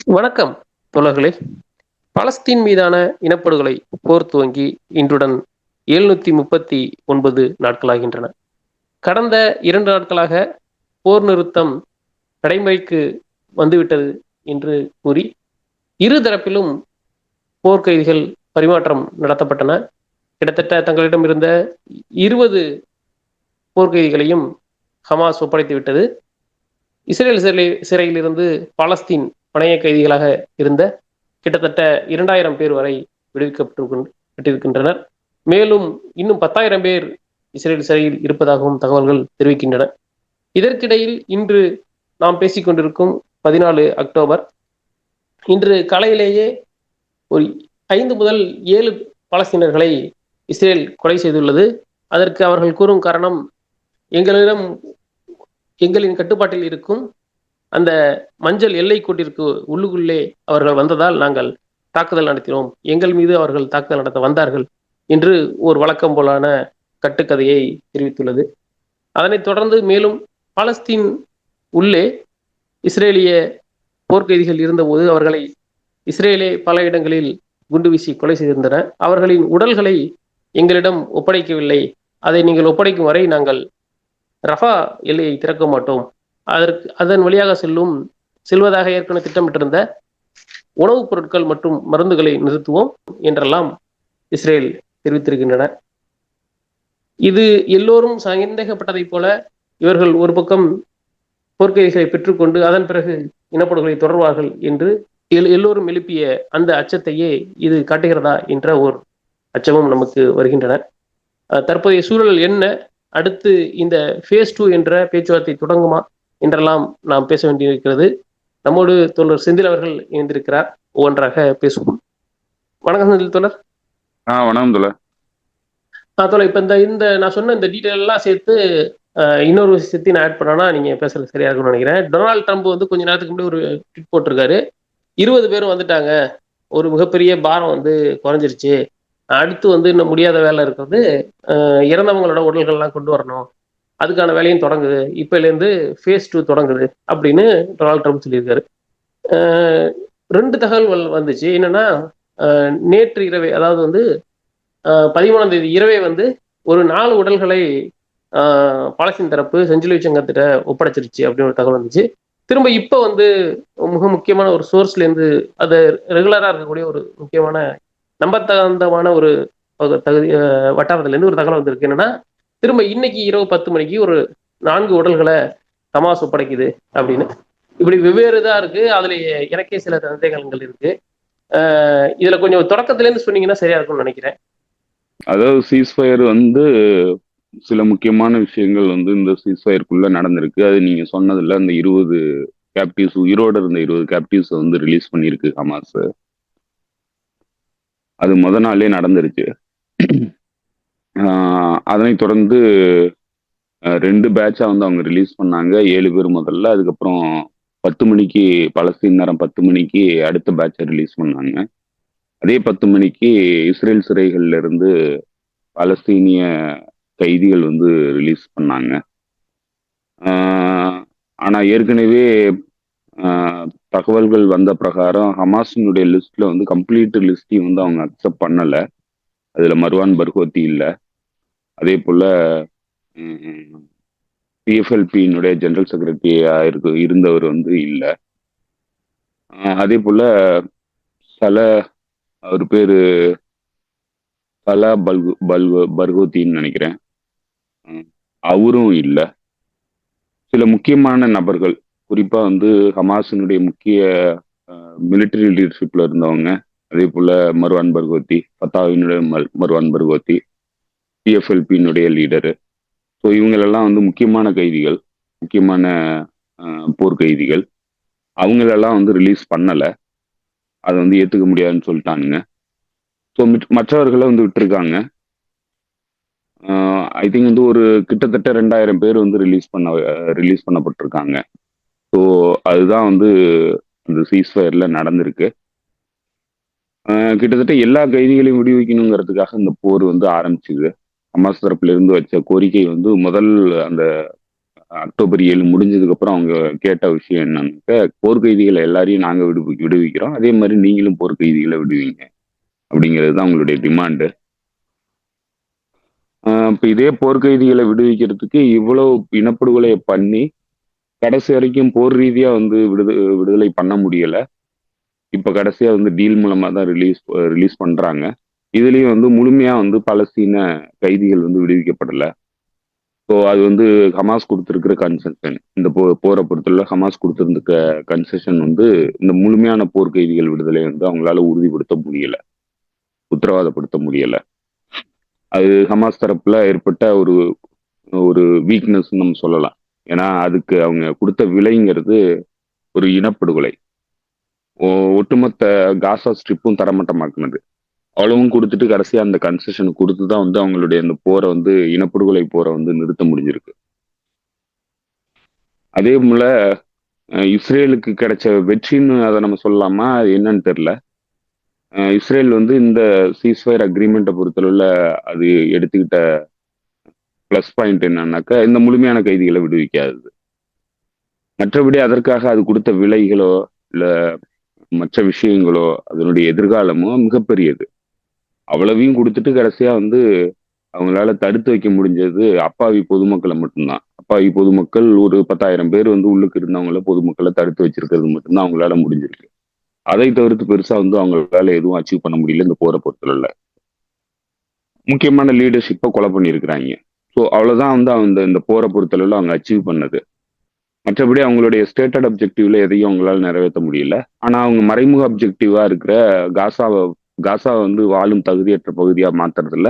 வணக்கம் தோழர்களே. பாலஸ்தீன் மீதான இனப்படுகொலை போர் துவங்கி இன்றுடன் 739 நாட்களாகின்றன. கடந்த 2 நாட்களாக போர் நிறுத்தம் நடைமுறைக்கு வந்துவிட்டது என்று கூறி இரு தரப்பிலும் போர்க்கைதிகள் பரிமாற்றம் நடத்தப்பட்டன. கிட்டத்தட்ட தங்களிடம் இருந்த 20 போர்க்கைதிகளையும் ஹமாஸ் ஒப்படைத்து விட்டது. இஸ்ரேல் சிறையில் இருந்து பாலஸ்தீன் பணைய கைதிகளாக இருந்த கிட்டத்தட்ட 2000 பேர் வரை விடுவிக்கப்பட்டிருக்கின்றனர். மேலும் இன்னும் 10,000 பேர் இஸ்ரேல் சிறையில் இருப்பதாகவும் தகவல்கள் தெரிவிக்கின்றன. இதற்கிடையில் இன்று நாம் பேசிக்கொண்டிருக்கும் 14 அக்டோபர், இன்று காலையிலேயே ஒரு 5 முதல் 7 பாலஸ்தீனர்களை இஸ்ரேல் கொலை செய்துள்ளது. அதற்கு அவர்கள் கூறும் காரணம், எங்களின் கட்டுப்பாட்டில் இருக்கும் அந்த மஞ்சள் எல்லை கோட்டிற்கு உள்ளுக்குள்ளே அவர்கள் வந்ததால் நாங்கள் தாக்குதல் நடத்தினோம், எங்கள் மீது அவர்கள் தாக்குதல் நடத்த வந்தார்கள் என்று ஒரு வழக்கம் போலான கட்டுக்கதையை தெரிவித்துள்ளது. அதனைத் தொடர்ந்து மேலும் பாலஸ்தீன் உள்ளே இஸ்ரேலிய போர்க்கைதிகள் இருந்தபோது அவர்களை இஸ்ரேலே பல இடங்களில் குண்டு வீசி கொலை செய்திருந்தன. அவர்களின் உடல்களை எங்களிடம் ஒப்படைக்கவில்லை, அதை நீங்கள் ஒப்படைக்கும் வரை நாங்கள் ரஃபா எல்லையை திறக்க மாட்டோம், அதன் வழியாக செல்வதாக ஏற்கனவே திட்டமிட்டிருந்த உணவுப் பொருட்கள் மற்றும் மருந்துகளை நிறுத்துவோம் என்றெல்லாம் இஸ்ரேல் தெரிவித்திருக்கின்றன. இது எல்லோரும் சந்தேகப்பட்டதை போல இவர்கள் ஒரு பக்கம் போர்க்கைதிகளை பெற்றுக்கொண்டு அதன் பிறகு இனப்படுகொலை தொடர்வார்கள் என்று எல்லோரும் எழுப்பிய அந்த அச்சத்தையே இது காட்டுகிறதா என்ற ஒரு அச்சமும் நமக்கு வருகின்றன. தற்போதைய சூழல் என்ன, அடுத்து இந்த ஃபேஸ் 2 என்ற பேச்சுவார்த்தை தொடங்குமா என்றெல்லாம் நாம் பேச வேண்டியிருக்கிறது. நம்மோடு தோழர் செந்தில் அவர்கள் இணைந்திருக்கிறார். ஒவ்வொன்றாக பேசுவோம். வணக்கம் செந்தில் தோழர். வணக்கம் தோழர். தோழர், இப்ப இந்த நான் சொன்ன இந்த டீட்டெயில் எல்லாம் சேர்த்து இன்னொரு விஷயத்தையும் நான் ஆட் பண்ணனா நீங்க பேசுறது சரியா இருக்கும்னு நினைக்கிறேன். டொனால்டு ட்ரம்ப் வந்து கொஞ்ச நேரத்துக்கு முன்னாடி ஒரு ட்வீட் போட்டிருக்காரு. 20 பேரும் வந்துட்டாங்க, ஒரு மிகப்பெரிய பாரம் வந்து குறைஞ்சிருச்சு, அடுத்து வந்து இன்னும் முடியாத வேலை இருக்கிறது, இறந்தவங்களோட உடல்கள்லாம் கொண்டு வரணும், அதுக்கான வேலையும் தொடங்குது, இப்போலேருந்து ஃபேஸ் 2 தொடங்குது அப்படின்னு டொனால்டு ட்ரம்ப் சொல்லியிருக்காரு. 2 தகவல்கள் வந்துச்சு. என்னன்னா, நேற்று இரவே, அதாவது வந்து 13ஆம் தேதி இரவே வந்து ஒரு 4 உடல்களை பாலஸ்தீன் தரப்பு செஞ்சிலுவை சங்கத்திட்ட ஒப்படைச்சிருச்சு அப்படின்னு ஒரு தகவல் வந்துச்சு. திரும்ப இப்போ வந்து மிக முக்கியமான ஒரு சோர்ஸ்லேருந்து, அது ரெகுலராக இருக்கக்கூடிய ஒரு முக்கியமான நம்பத்தகுந்தமான ஒரு வட்டாரத்துலேருந்து ஒரு தகவல் வந்திருக்கு. என்னன்னா, திரும்ப இன்னைக்கு இரவு 10 மணிக்கு ஒரு 4 உடல்களை ஹமாஸ் ஒப்படைக்குது அப்படின்னு. இப்படி வெவ்வேறு இதா இருக்கு. அதுல எனக்கே சில சந்தேகங்கள் இருக்கு. இதுல கொஞ்சம் தொடக்கத்திலேருந்து சொன்னீங்கன்னா சரியா இருக்கும்னு நினைக்கிறேன். அதாவது சீஸ்ஃபயர் வந்து சில முக்கியமான விஷயங்கள் வந்து இந்த சீஸ்ஃபயருக்குள்ள நடந்திருக்கு. அது நீங்க சொன்னதுல அந்த 20 கேப்டிவ்ஸ், உயிரோடு இருந்த 20 கேப்டிவ்ஸ் வந்து ரிலீஸ் பண்ணியிருக்கு ஹமாஸ். அது நாளே நடந்துருச்சு. அதனை தொடர்ந்து 2 பேட்சா வந்து அவங்க ரிலீஸ் பண்ணாங்க. 7 பேர் முதல்ல, அதுக்கப்புறம் 10 மணிக்கு பாலஸ்தீன் நேரம் 10 மணிக்கு அடுத்த பேட்சை ரிலீஸ் பண்ணாங்க. அதே 10 மணிக்கு இஸ்ரேல் சிறைகள்ல இருந்து பாலஸ்தீனிய கைதிகள் வந்து ரிலீஸ் பண்ணாங்க. ஆனா ஏற்கனவே தகவல்கள் வந்த பிரகாரம் ஹமாஸினுடைய லிஸ்ட்ல வந்து கம்ப்ளீட் லிஸ்டையும் வந்து அவங்க அக்செப்ட் பண்ணல. அதுல மர்வான் பர்கோத்தி இல்லை, அதே போல பிஎஃப்எல்பியினுடைய ஜெனரல் செக்ரட்டரியா இருந்தவர் வந்து இல்லை. அதே போல அவர் பேரு சலா பர்கோத்தின்னு நினைக்கிறேன், அவரும் இல்லை. சில முக்கியமான நபர்கள், குறிப்பா வந்து ஹமாஸினுடைய முக்கிய மிலிட்டரி லீடர்ஷிப்ல இருந்தவங்க, அதே போல மர்வான் பர்கோத்தி, ஃபத்தாவினுடைய மர்வான் பர்கோத்தி, பிஎஃப்எல்பியினுடைய லீடரு, ஸோ இவங்களெல்லாம் வந்து முக்கியமான கைதிகள், முக்கியமான போர் கைதிகள். அவங்களெல்லாம் வந்து ரிலீஸ் பண்ணலை, அதை வந்து ஏற்றுக்க முடியாதுன்னு சொல்லிட்டானுங்க. ஸோ மற்றவர்களை வந்து விட்டுருக்காங்க. ஐ திங்க் வந்து ஒரு கிட்டத்தட்ட 2000 பேர் வந்து ரிலீஸ் பண்ணப்பட்டிருக்காங்க. ஸோ அதுதான் வந்து அந்த சீஸ்ஃபயர்ல நடந்திருக்கு. கிட்டத்தட்ட எல்லா கைதிகளையும் விடுவிக்கணுங்கிறதுக்காக இந்த போர் வந்து ஆரம்பிச்சுது. ஹமாஸ் தரப்புல இருந்து வச்ச கோரிக்கை வந்து முதல் அந்த அக்டோபர் 7 முடிஞ்சதுக்கு அப்புறம் அவங்க கேட்ட விஷயம் என்னன்னாக்க, போர்க்கைதிகளை எல்லாரையும் நாங்க விடுவிக்கிறோம். அதே மாதிரி நீங்களும் போர்க்கைதிகளை விடுவீங்க அப்படிங்கிறது தான் அவங்களுடைய டிமாண்டு. இப்ப இதே போர்க்கைதிகளை விடுவிக்கிறதுக்கு இவ்வளவு இனப்படுகொலையை பண்ணி கடைசி வரைக்கும் போர் ரீதியா வந்து விடுதலை பண்ண முடியல. இப்ப கடைசியா வந்து டீல் மூலமா தான் ரிலீஸ் பண்றாங்க. இதுலயும் வந்து முழுமையா வந்து பாலஸ்தீன கைதிகள் வந்து விடுவிக்கப்படல. ஸோ அது வந்து ஹமாஸ் கொடுத்திருக்கிற கன்செஷன். இந்த போரை பொறுத்தவரை ஹமாஸ் கொடுத்திருந்த கன்செஷன் வந்து இந்த முழுமையான போர் கைதிகள் விடுதலை வந்து அவங்களால உறுதிப்படுத்த முடியல, உத்தரவாதப்படுத்த முடியல. அது ஹமாஸ் தரப்புல ஏற்பட்ட ஒரு ஒரு வீக்னஸ் நம்ம சொல்லலாம். ஏன்னா அதுக்கு அவங்க கொடுத்த விலைங்கிறது ஒரு இனப்படுகொலை. ஒட்டுமொத்த காசா ஸ்ட்ரிப்பும் தரமட்டமாக்குனது. அவ்வளவும் கொடுத்துட்டு கடைசியா அந்த கன்செஷன் கொடுத்து தான் வந்து அவங்களுடைய அந்த போரை வந்து இனப்படுகொலை போரை வந்து நிறுத்த முடிஞ்சிருக்கு. அதே போல இஸ்ரேலுக்கு கிடைச்ச வெற்றின்னு அதை நம்ம சொல்லலாமா, அது என்னன்னு தெரியல. இஸ்ரேல் வந்து இந்த சீஸ்ஃபயர் அக்ரிமெண்ட்டை பொறுத்தளவுல அது எடுத்துக்கிட்ட பிளஸ் பாயிண்ட் என்னன்னாக்கா, இந்த முழுமையான கைதிகளை விடுவிக்காதது. மற்றபடி அதற்காக அது கொடுத்த விலைகளோ இல்ல மற்ற விஷயங்களோ அதனுடைய எதிர்காலமோ மிகப்பெரியது. அவ்வளவையும் கொடுத்துட்டு கடைசியா வந்து அவங்களால தடுத்து வைக்க முடிஞ்சது அப்பாவி பொதுமக்களை மட்டும்தான். அப்பாவி பொதுமக்கள் ஒரு 10,000 பேர் வந்து உள்ளுக்கு இருந்தவங்கள பொதுமக்களை தடுத்து வச்சிருக்கிறது மட்டும்தான் அவங்களால முடிஞ்சிருக்கு. அதை தவிர்த்து பெருசா வந்து அவங்களால எதுவும் அச்சீவ் பண்ண முடியல இந்த போரை பொறுத்தல. முக்கியமான லீடர்ஷிப்பை கொலை பண்ணியிருக்கிறாங்க. ஸோ அவ்வளவுதான் வந்து அவங்க இந்த போரை பொறுத்தளவுல அவங்க அச்சீவ் பண்ணது. மற்றபடி அவங்களுடைய ஸ்டேட்டட் அப்ஜெக்டிவ்ல எதையும் அவங்களால நிறைவேற்ற முடியல. ஆனா அவங்க மறைமுக அப்ஜெக்டிவா இருக்கிற காசாவை வந்து வாழும் தகுதியற்ற பகுதியா மாத்துறதுல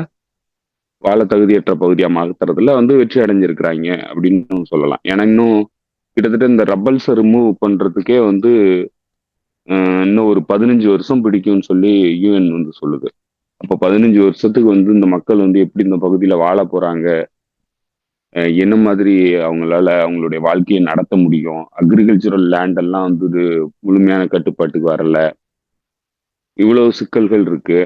வாழ தகுதியற்ற பகுதியா மாத்துறதுல வந்து வெற்றி அடைஞ்சிருக்கிறாங்க அப்படின்னு சொல்லலாம். ஏன்னா இன்னும் கிட்டத்தட்ட இந்த ரப்பல்ஸை ரிமூவ் பண்றதுக்கே வந்து இன்னும் ஒரு 15 வருஷம் பிடிக்கும்னு சொல்லி யூஎன் வந்து சொல்லுது. அப்போ 15 வருஷத்துக்கு வந்து இந்த மக்கள் வந்து எப்படி இந்த பகுதியில வாழ போறாங்க, என்ன மாதிரி அவங்களால அவங்களுடைய வாழ்க்கையை நடத்த முடியும், அக்ரிகல்ச்சரல் லேண்ட் எல்லாம் வந்து முழுமையான கட்டுப்பாட்டுக்கு வரல, இவ்வளவு சிக்கல்கள் இருக்கு.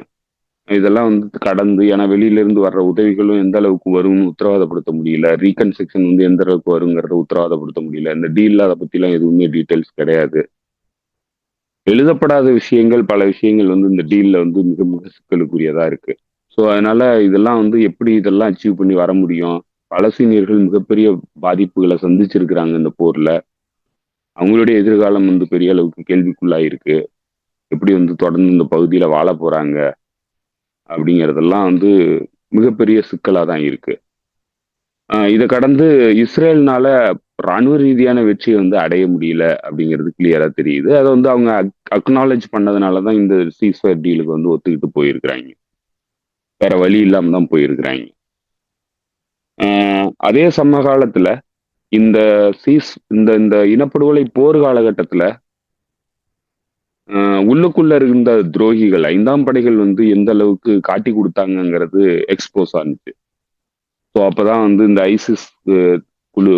இதெல்லாம் வந்து கடந்து, ஏன்னா வெளியில இருந்து வர்ற உதவிகளும் எந்த அளவுக்கு வரும்னு உத்தரவாதப்படுத்த முடியல, ரீகன்ஸ்ட்ரக்ஷன் வந்து எந்த அளவுக்கு வருங்கிறத உத்தரவாதப்படுத்த முடியல. இந்த டீல்ல அதை பத்தி எல்லாம் எதுவுமே டீட்டெயில்ஸ் கிடையாது. எழுதப்படாத விஷயங்கள், பல விஷயங்கள் வந்து இந்த டீல்ல வந்து மிக மிக சிக்கலுக்குரியதா இருக்கு. ஸோ அதனால இதெல்லாம் வந்து எப்படி இதெல்லாம் அச்சீவ் பண்ணி வர முடியும்? பலஸ்தீனியர்கள் மிகப்பெரிய பாதிப்புகளை சந்திச்சிருக்கிறாங்க இந்த போர்ல. அவங்களுடைய எதிர்காலம் வந்து பெரிய அளவுக்கு கேள்விக்குள்ளாயிருக்கு. எப்படி வந்து தொடர்ந்து இந்த பகுதியில வாழ போறாங்க அப்படிங்கிறதெல்லாம் வந்து மிகப்பெரிய சிக்கலா தான் இருக்கு. இதை கடந்து இஸ்ரேல்னால ராணுவ ரீதியான வெற்றியை வந்து அடைய முடியல அப்படிங்கிறது கிளியரா தெரியுது. அதை வந்து அவங்க அக்னாலேஜ் பண்ணதுனாலதான் இந்த சீஸ்ஃபயர் டீலுக்கு வந்து ஒத்துக்கிட்டு போயிருக்கிறாங்க. வேற வழி இல்லாம தான் போயிருக்கிறாங்க. அதே சமகாலத்துல இந்த இந்த இந்த இனப்படுகொலை போர் காலகட்டத்துல உள்ளுக்குள்ள இருந்த துரோகிகள் 5ஆம் படைகள் வந்து எந்த அளவுக்கு காட்டி கொடுத்தாங்கங்கிறது எக்ஸ்போஸ் ஆனிச்சு. ஸோ அப்பதான் வந்து இந்த ஐசிஸ் குழு,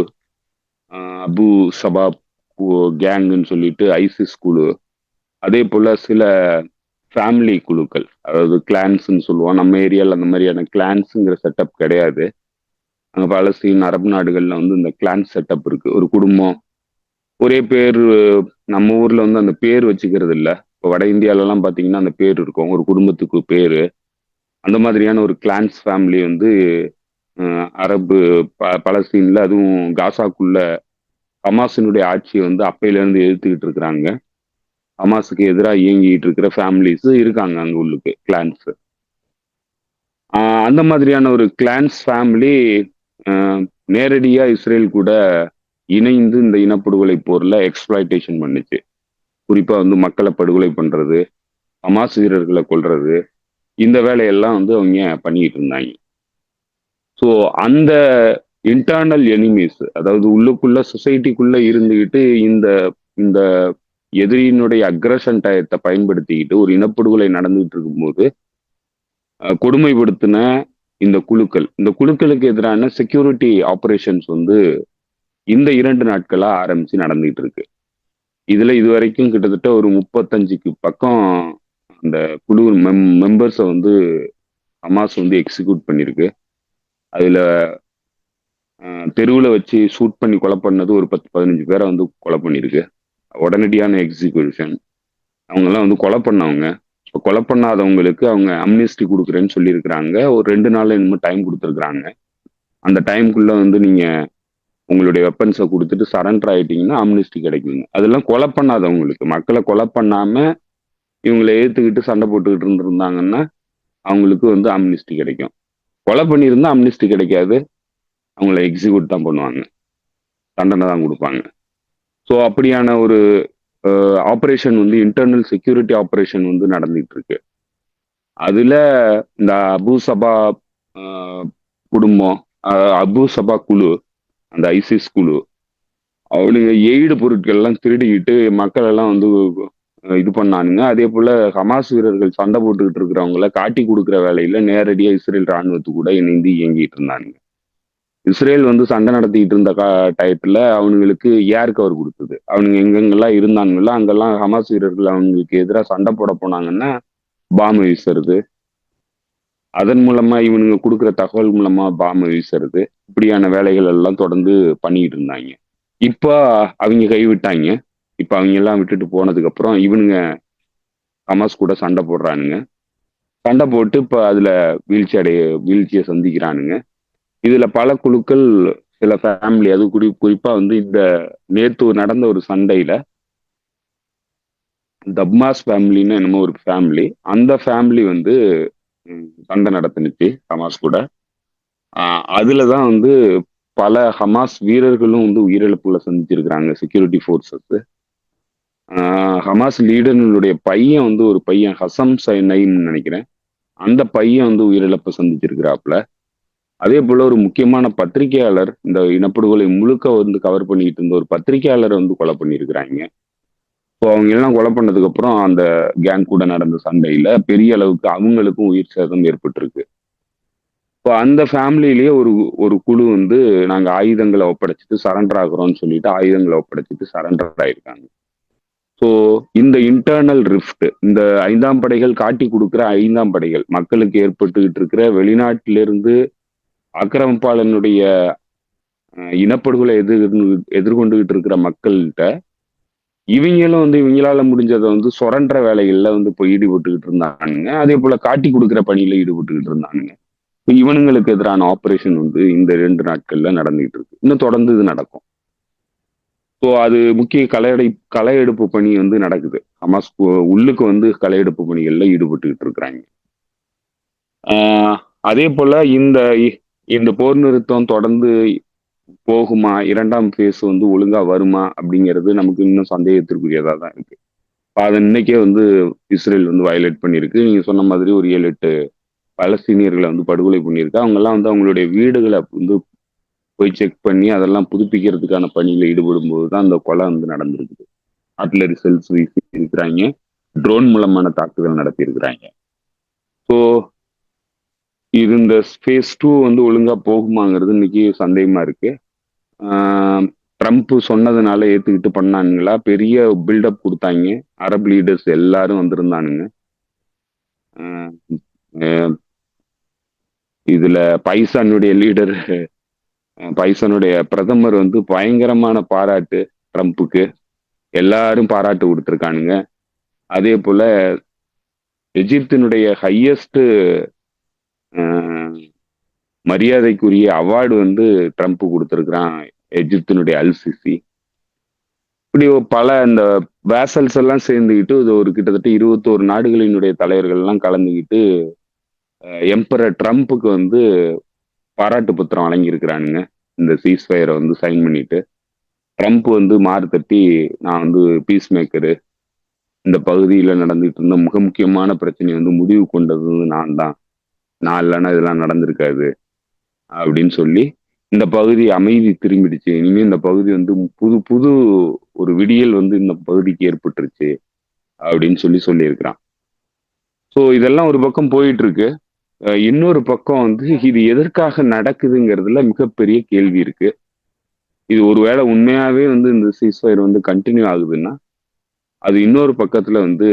அபு சபாப் கேங்குன்னு சொல்லிட்டு ஐசிஸ் குழு, அதே போல சில ஃபேமிலி குழுக்கள், அதாவது கிளான்ஸ்ன்னு சொல்லுவோம். நம்ம ஏரியாவில் அந்த மாதிரியான கிளான்ஸுங்கிற செட்டப் கிடையாது. அங்க பாலஸ்தீன் அரபு நாடுகள்ல வந்து இந்த கிளான் செட்டப் இருக்கு. ஒரு குடும்பம் ஒரே பேர். நம்ம ஊர்ல வந்து அந்த பேர் வச்சுக்கிறது இல்லை. இப்போ வட இந்தியாலலாம் பார்த்தீங்கன்னா அந்த பேர் இருக்கும், ஒரு குடும்பத்துக்கு பேரு. அந்த மாதிரியான ஒரு கிளான்ஸ் ஃபேமிலி வந்து அரபு பலஸ்தீன்ல, அதுவும் காசாக்குள்ள ஹமாஸினுடைய ஆட்சியை வந்து அப்பையில இருந்து எதிர்த்துக்கிட்டு இருக்கிறாங்க. ஹமாஸுக்கு எதிராக இயங்கிட்டு இருக்கிற ஃபேமிலிஸ் இருக்காங்க அங்க உள்ளுக்கு, கிளான்ஸ். அந்த மாதிரியான ஒரு கிளான்ஸ் ஃபேமிலி நேரடியா இஸ்ரேல் கூட இணைந்து இந்த இனப்படுகொலை போர்ல எக்ஸ்பிளாய்டேஷன் பண்ணுச்சு. குறிப்பா வந்து மக்களை படுகொலை பண்றது, ஹமாஸ் வீரர்களை கொல்றது, இந்த வேலையெல்லாம் வந்து அவங்க பண்ணிட்டு இருந்தாங்க. ஸோ அந்த இன்டர்னல் எனிமீஸ், அதாவது உள்ளுக்குள்ள சொசைட்டிக்குள்ள இருந்துகிட்டு இந்த இந்த எதிரியினுடைய அக்ரஷன் டயத்தை பயன்படுத்திக்கிட்டு ஒரு இனப்படுகொலை நடந்துகிட்டு இருக்கும்போது கொடுமைப்படுத்தின இந்த குழுக்களுக்கு எதிரான செக்யூரிட்டி ஆபரேஷன்ஸ் வந்து இந்த 2 நாட்களா ஆரம்பிச்சு நடந்துகிட்டு இருக்கு. இதுல இதுவரைக்கும் கிட்டத்தட்ட ஒரு 35க்கு பக்கம் அந்த குழு மெம்பர்ஸை வந்து ஹமாஸ் வந்து எக்ஸிக்யூட் பண்ணிருக்கு. அதுல தெருவில் வச்சு ஷூட் பண்ணி கொலை பண்ணது ஒரு 10-15 பேரை வந்து கொலை பண்ணியிருக்கு. உடனடியான எக்ஸிக்யூஷன். அவங்கெல்லாம் வந்து கொலை பண்ணவங்க. இப்போ கொலை பண்ணாதவங்களுக்கு அவங்க அம்னெஸ்டி கொடுக்குறேன்னு சொல்லியிருக்கிறாங்க. ஒரு 2 நாள் என்னமோ டைம் கொடுத்துருக்குறாங்க. அந்த டைமுக்குள்ள வந்து நீங்க உங்களுடைய வெப்பன்ஸை கொடுத்துட்டு சரண்டர் ஆயிட்டீங்கன்னா அம்னெஸ்டி கிடைக்குங்க. அதெல்லாம் கொலை பண்ணாதவங்களுக்கு, மக்களை கொலை பண்ணாம இவங்களை ஏத்துக்கிட்டு சண்டை போட்டுக்கிட்டு இருந்திருந்தாங்கன்னா அவங்களுக்கு வந்து அம்னெஸ்டி கிடைக்கும். கொலை பண்ணியிருந்தா அம்னெஸ்டி கிடைக்காது, அவங்கள எக்ஸிக்யூட் தான் பண்ணுவாங்க, தண்டனை தான் கொடுப்பாங்க. ஸோ அப்படியான ஒரு ஆப்ரேஷன் வந்து இன்டர்னல் செக்யூரிட்டி ஆப்ரேஷன் வந்து நடந்துட்டு இருக்கு. அதுல இந்த அபு சபா குடும்பம், அபு சபா குழு, அந்த ஐசிஸ் குழு, அவனுங்க எய்டு பொருட்கள் எல்லாம் திருடிக்கிட்டு மக்கள் எல்லாம் வந்து இது பண்ணானுங்க. அதே போல ஹமாஸ் வீரர்கள் சண்டை போட்டுக்கிட்டு இருக்கிறவங்கள காட்டி கொடுக்குற வேலையில நேரடியா இஸ்ரேல் ராணுவத்து கூட இணைந்து இயங்கிட்டு இருந்தானுங்க. இஸ்ரேல் வந்து சண்டை நடத்திக்கிட்டு இருந்த டயத்துல அவனுங்களுக்கு ஏர் கவர் கொடுத்தது. அவனுங்க எங்கெங்கெல்லாம் இருந்தானுங்களோ அங்கெல்லாம் ஹமாஸ் வீரர்கள் அவங்களுக்கு எதிராக சண்டை போட போனாங்கன்னா பாம்பு வீசுறது, அதன் மூலமா இவனுங்க கொடுக்குற தகவல் மூலமா பாம்பு வீசுறது, இப்படியான வேலைகள் எல்லாம் தொடர்ந்து பண்ணிக்கிட்டு இருந்தாங்க. இப்போ அவங்க கைவிட்டாங்க. இப்ப அவங்க எல்லாம் விட்டுட்டு போனதுக்கு அப்புறம் இவனுங்க ஹமாஸ் கூட சண்டை போடுறானுங்க. சண்டை போட்டு இப்ப அதுல வீழ்ச்சியை சந்திக்கிறானுங்க. இதுல பல குழுக்கள், சில ஃபேமிலி, அது குறிப்பா வந்து இந்த நேத்து நடந்த ஒரு சண்டையில தப்மாஸ் ஃபேமிலின்னு என்னமோ ஒரு ஃபேமிலி, அந்த ஃபேமிலி வந்து சண்டை நடத்துனுச்சு ஹமாஸ் கூட. அதுலதான் வந்து பல ஹமாஸ் வீரர்களும் வந்து உயிரிழப்புகளை சந்திச்சிருக்கிறாங்க செக்யூரிட்டி ஃபோர்ஸஸ். ஹமாஸ் லீடர்களுடைய பையன் வந்து ஒரு பையன் ஹசம் நைன்னு நினைக்கிறேன், அந்த பையன் வந்து உயிரிழப்பை சந்திச்சிருக்கிறாப்புல. அதே போல ஒரு முக்கியமான பத்திரிகையாளர், இந்த இனப்படுகொலை முழுக்க வந்து கவர் பண்ணிட்டு இருந்த ஒரு பத்திரிகையாளரை வந்து கொலை பண்ணியிருக்கிறாங்க. ஸோ அவங்க எல்லாம் கொலை பண்ணதுக்கு அப்புறம் அந்த கேங் கூட நடந்த சண்டையில பெரிய அளவுக்கு அவங்களுக்கும் உயிர் சேதம் ஏற்பட்டிருக்கு. இப்போ அந்த ஃபேமிலியிலேயே ஒரு குழு வந்து நாங்க ஆயுதங்களை ஒப்படைச்சிட்டு சரண்டர் ஆகுறோம்னு சொல்லிட்டு ஆயுதங்களை ஒப்படைச்சிட்டு சரண்டர் ஆயிருக்காங்க. ஸோ இந்த இன்டர்னல் ரிஃப்ட், இந்த 5ஆம் படைகள் காட்டி கொடுக்குற 5ஆம் படைகள், மக்களுக்கு ஏற்பட்டுக்கிட்டு இருக்கிற வெளிநாட்டிலிருந்து ஆக்கிரமிப்பாளனுடைய இனப்படுகொலை எதிர்கொண்டுகிட்டு இருக்கிற மக்கள்கிட்ட இவங்களும் வந்து இவங்களால முடிஞ்சதை வந்து சுரண்ட வேலைகள்ல வந்து போய் ஈடுபட்டுக்கிட்டு இருந்தானுங்க. அதே போல காட்டி கொடுக்குற பணியில ஈடுபட்டுக்கிட்டு இருந்தானுங்க. இவனுங்களுக்கு எதிரான ஆபரேஷன் வந்து இந்த 2 நாட்கள்ல நடந்துகிட்டு இருக்கு. இன்னும் தொடர்ந்து இது நடக்கும். ஸோ அது முக்கிய களையெடுப்பு பணி வந்து நடக்குது. ஹமாஸ் உள்ளுக்கு வந்து களையெடுப்பு பணிகள்ல ஈடுபட்டுக்கிட்டு இருக்கிறாங்க. அதே போல இந்த போர் நிறுத்தம் தொடர்ந்து போகுமா, 2ஆம் ஃபேஸ் வந்து ஒழுங்கா வருமா அப்படிங்கிறது நமக்கு இன்னும் சந்தேகத்திற்குரியதா தான் இருக்கு. அதை இன்னைக்கே வந்து இஸ்ரேல் வந்து வயலேட் பண்ணியிருக்கு. நீங்க சொன்ன மாதிரி ஒரு 7-8 பலஸ்தீனியர்களை வந்து படுகொலை பண்ணியிருக்கு. அவங்க எல்லாம் வந்து அவங்களுடைய வீடுகளை வந்து போய் செக் பண்ணி அதெல்லாம் புதுப்பிக்கிறதுக்கான பணியில ஈடுபடும் போதுதான் அந்த கொலை வந்து நடந்திருக்குது. ஆர்டிலரி செல்ஸ் வீசி இருக்கிறாங்க, ட்ரோன் மூலமான தாக்குதல் நடத்தி இருக்கிறாங்க. ஸோ இது இந்த ஃபேஸ் 2 வந்து ஒழுங்கா போகுமாங்கிறது இன்னைக்கு சந்தேகமா இருக்கு. ட்ரம்ப் சொன்னதுனால ஏத்துக்கிட்டு பண்ணானுங்களா, பெரிய பில்டப் கொடுத்தாங்க, அரபு லீடர்ஸ் எல்லாரும் வந்திருந்தானுங்க. இதுல பைசானுடைய லீடர், பைசானுடைய பிரதமர் வந்து பயங்கரமான பாராட்டு ட்ரம்ப்புக்கு, எல்லாரும் பாராட்டு கொடுத்துருக்கானுங்க. அதே போல எகிப்தினுடைய ஹையஸ்ட் மரியாதைக்குரிய அவார்டு வந்து ட்ரம்ப் கொடுத்துருக்கிறான், எகிப்தினுடைய அல்சிசி. இப்படி பல இந்த வேசல்ஸ் எல்லாம் சேர்ந்துக்கிட்டு இது ஒரு கிட்டத்தட்ட 21 நாடுகளினுடைய தலைவர்கள் எல்லாம் கலந்துக்கிட்டு எம்பரர் ட்ரம்ப்புக்கு வந்து பாராட்டு பத்திரம் வழங்கியிருக்கிறானுங்க. இந்த சீஸ்ஃபயரை வந்து சைன் பண்ணிட்டு ட்ரம்ப் வந்து மாறு தட்டி, நான் வந்து பீஸ் மேக்கரு, இந்த பகுதியில நடந்துட்டு இருந்த மிக முக்கியமான பிரச்சனையை வந்து முடிவு கொண்டது நான் தான், நான் இல்லைன்னா இதெல்லாம் நடந்திருக்காது அப்படின்னு சொல்லி இந்த பகுதி அமைதி திரும்பிடுச்சு, இனிமே இந்த பகுதி வந்து புது ஒரு விடியல் வந்து இந்த பகுதிக்கு ஏற்பட்டுருச்சு அப்படின்னு சொல்லியிருக்கிறான். ஸோ இதெல்லாம் ஒரு பக்கம் போயிட்டு இருக்கு. இன்னொரு பக்கம் வந்து இது எதற்காக நடக்குதுங்கிறதுல மிகப்பெரிய கேள்வி இருக்கு. இது ஒருவேளை உண்மையாவே வந்து இந்த சீஸ்ஃபயர் வந்து கண்டினியூ ஆகுதுன்னா அது இன்னொரு பக்கத்துல வந்து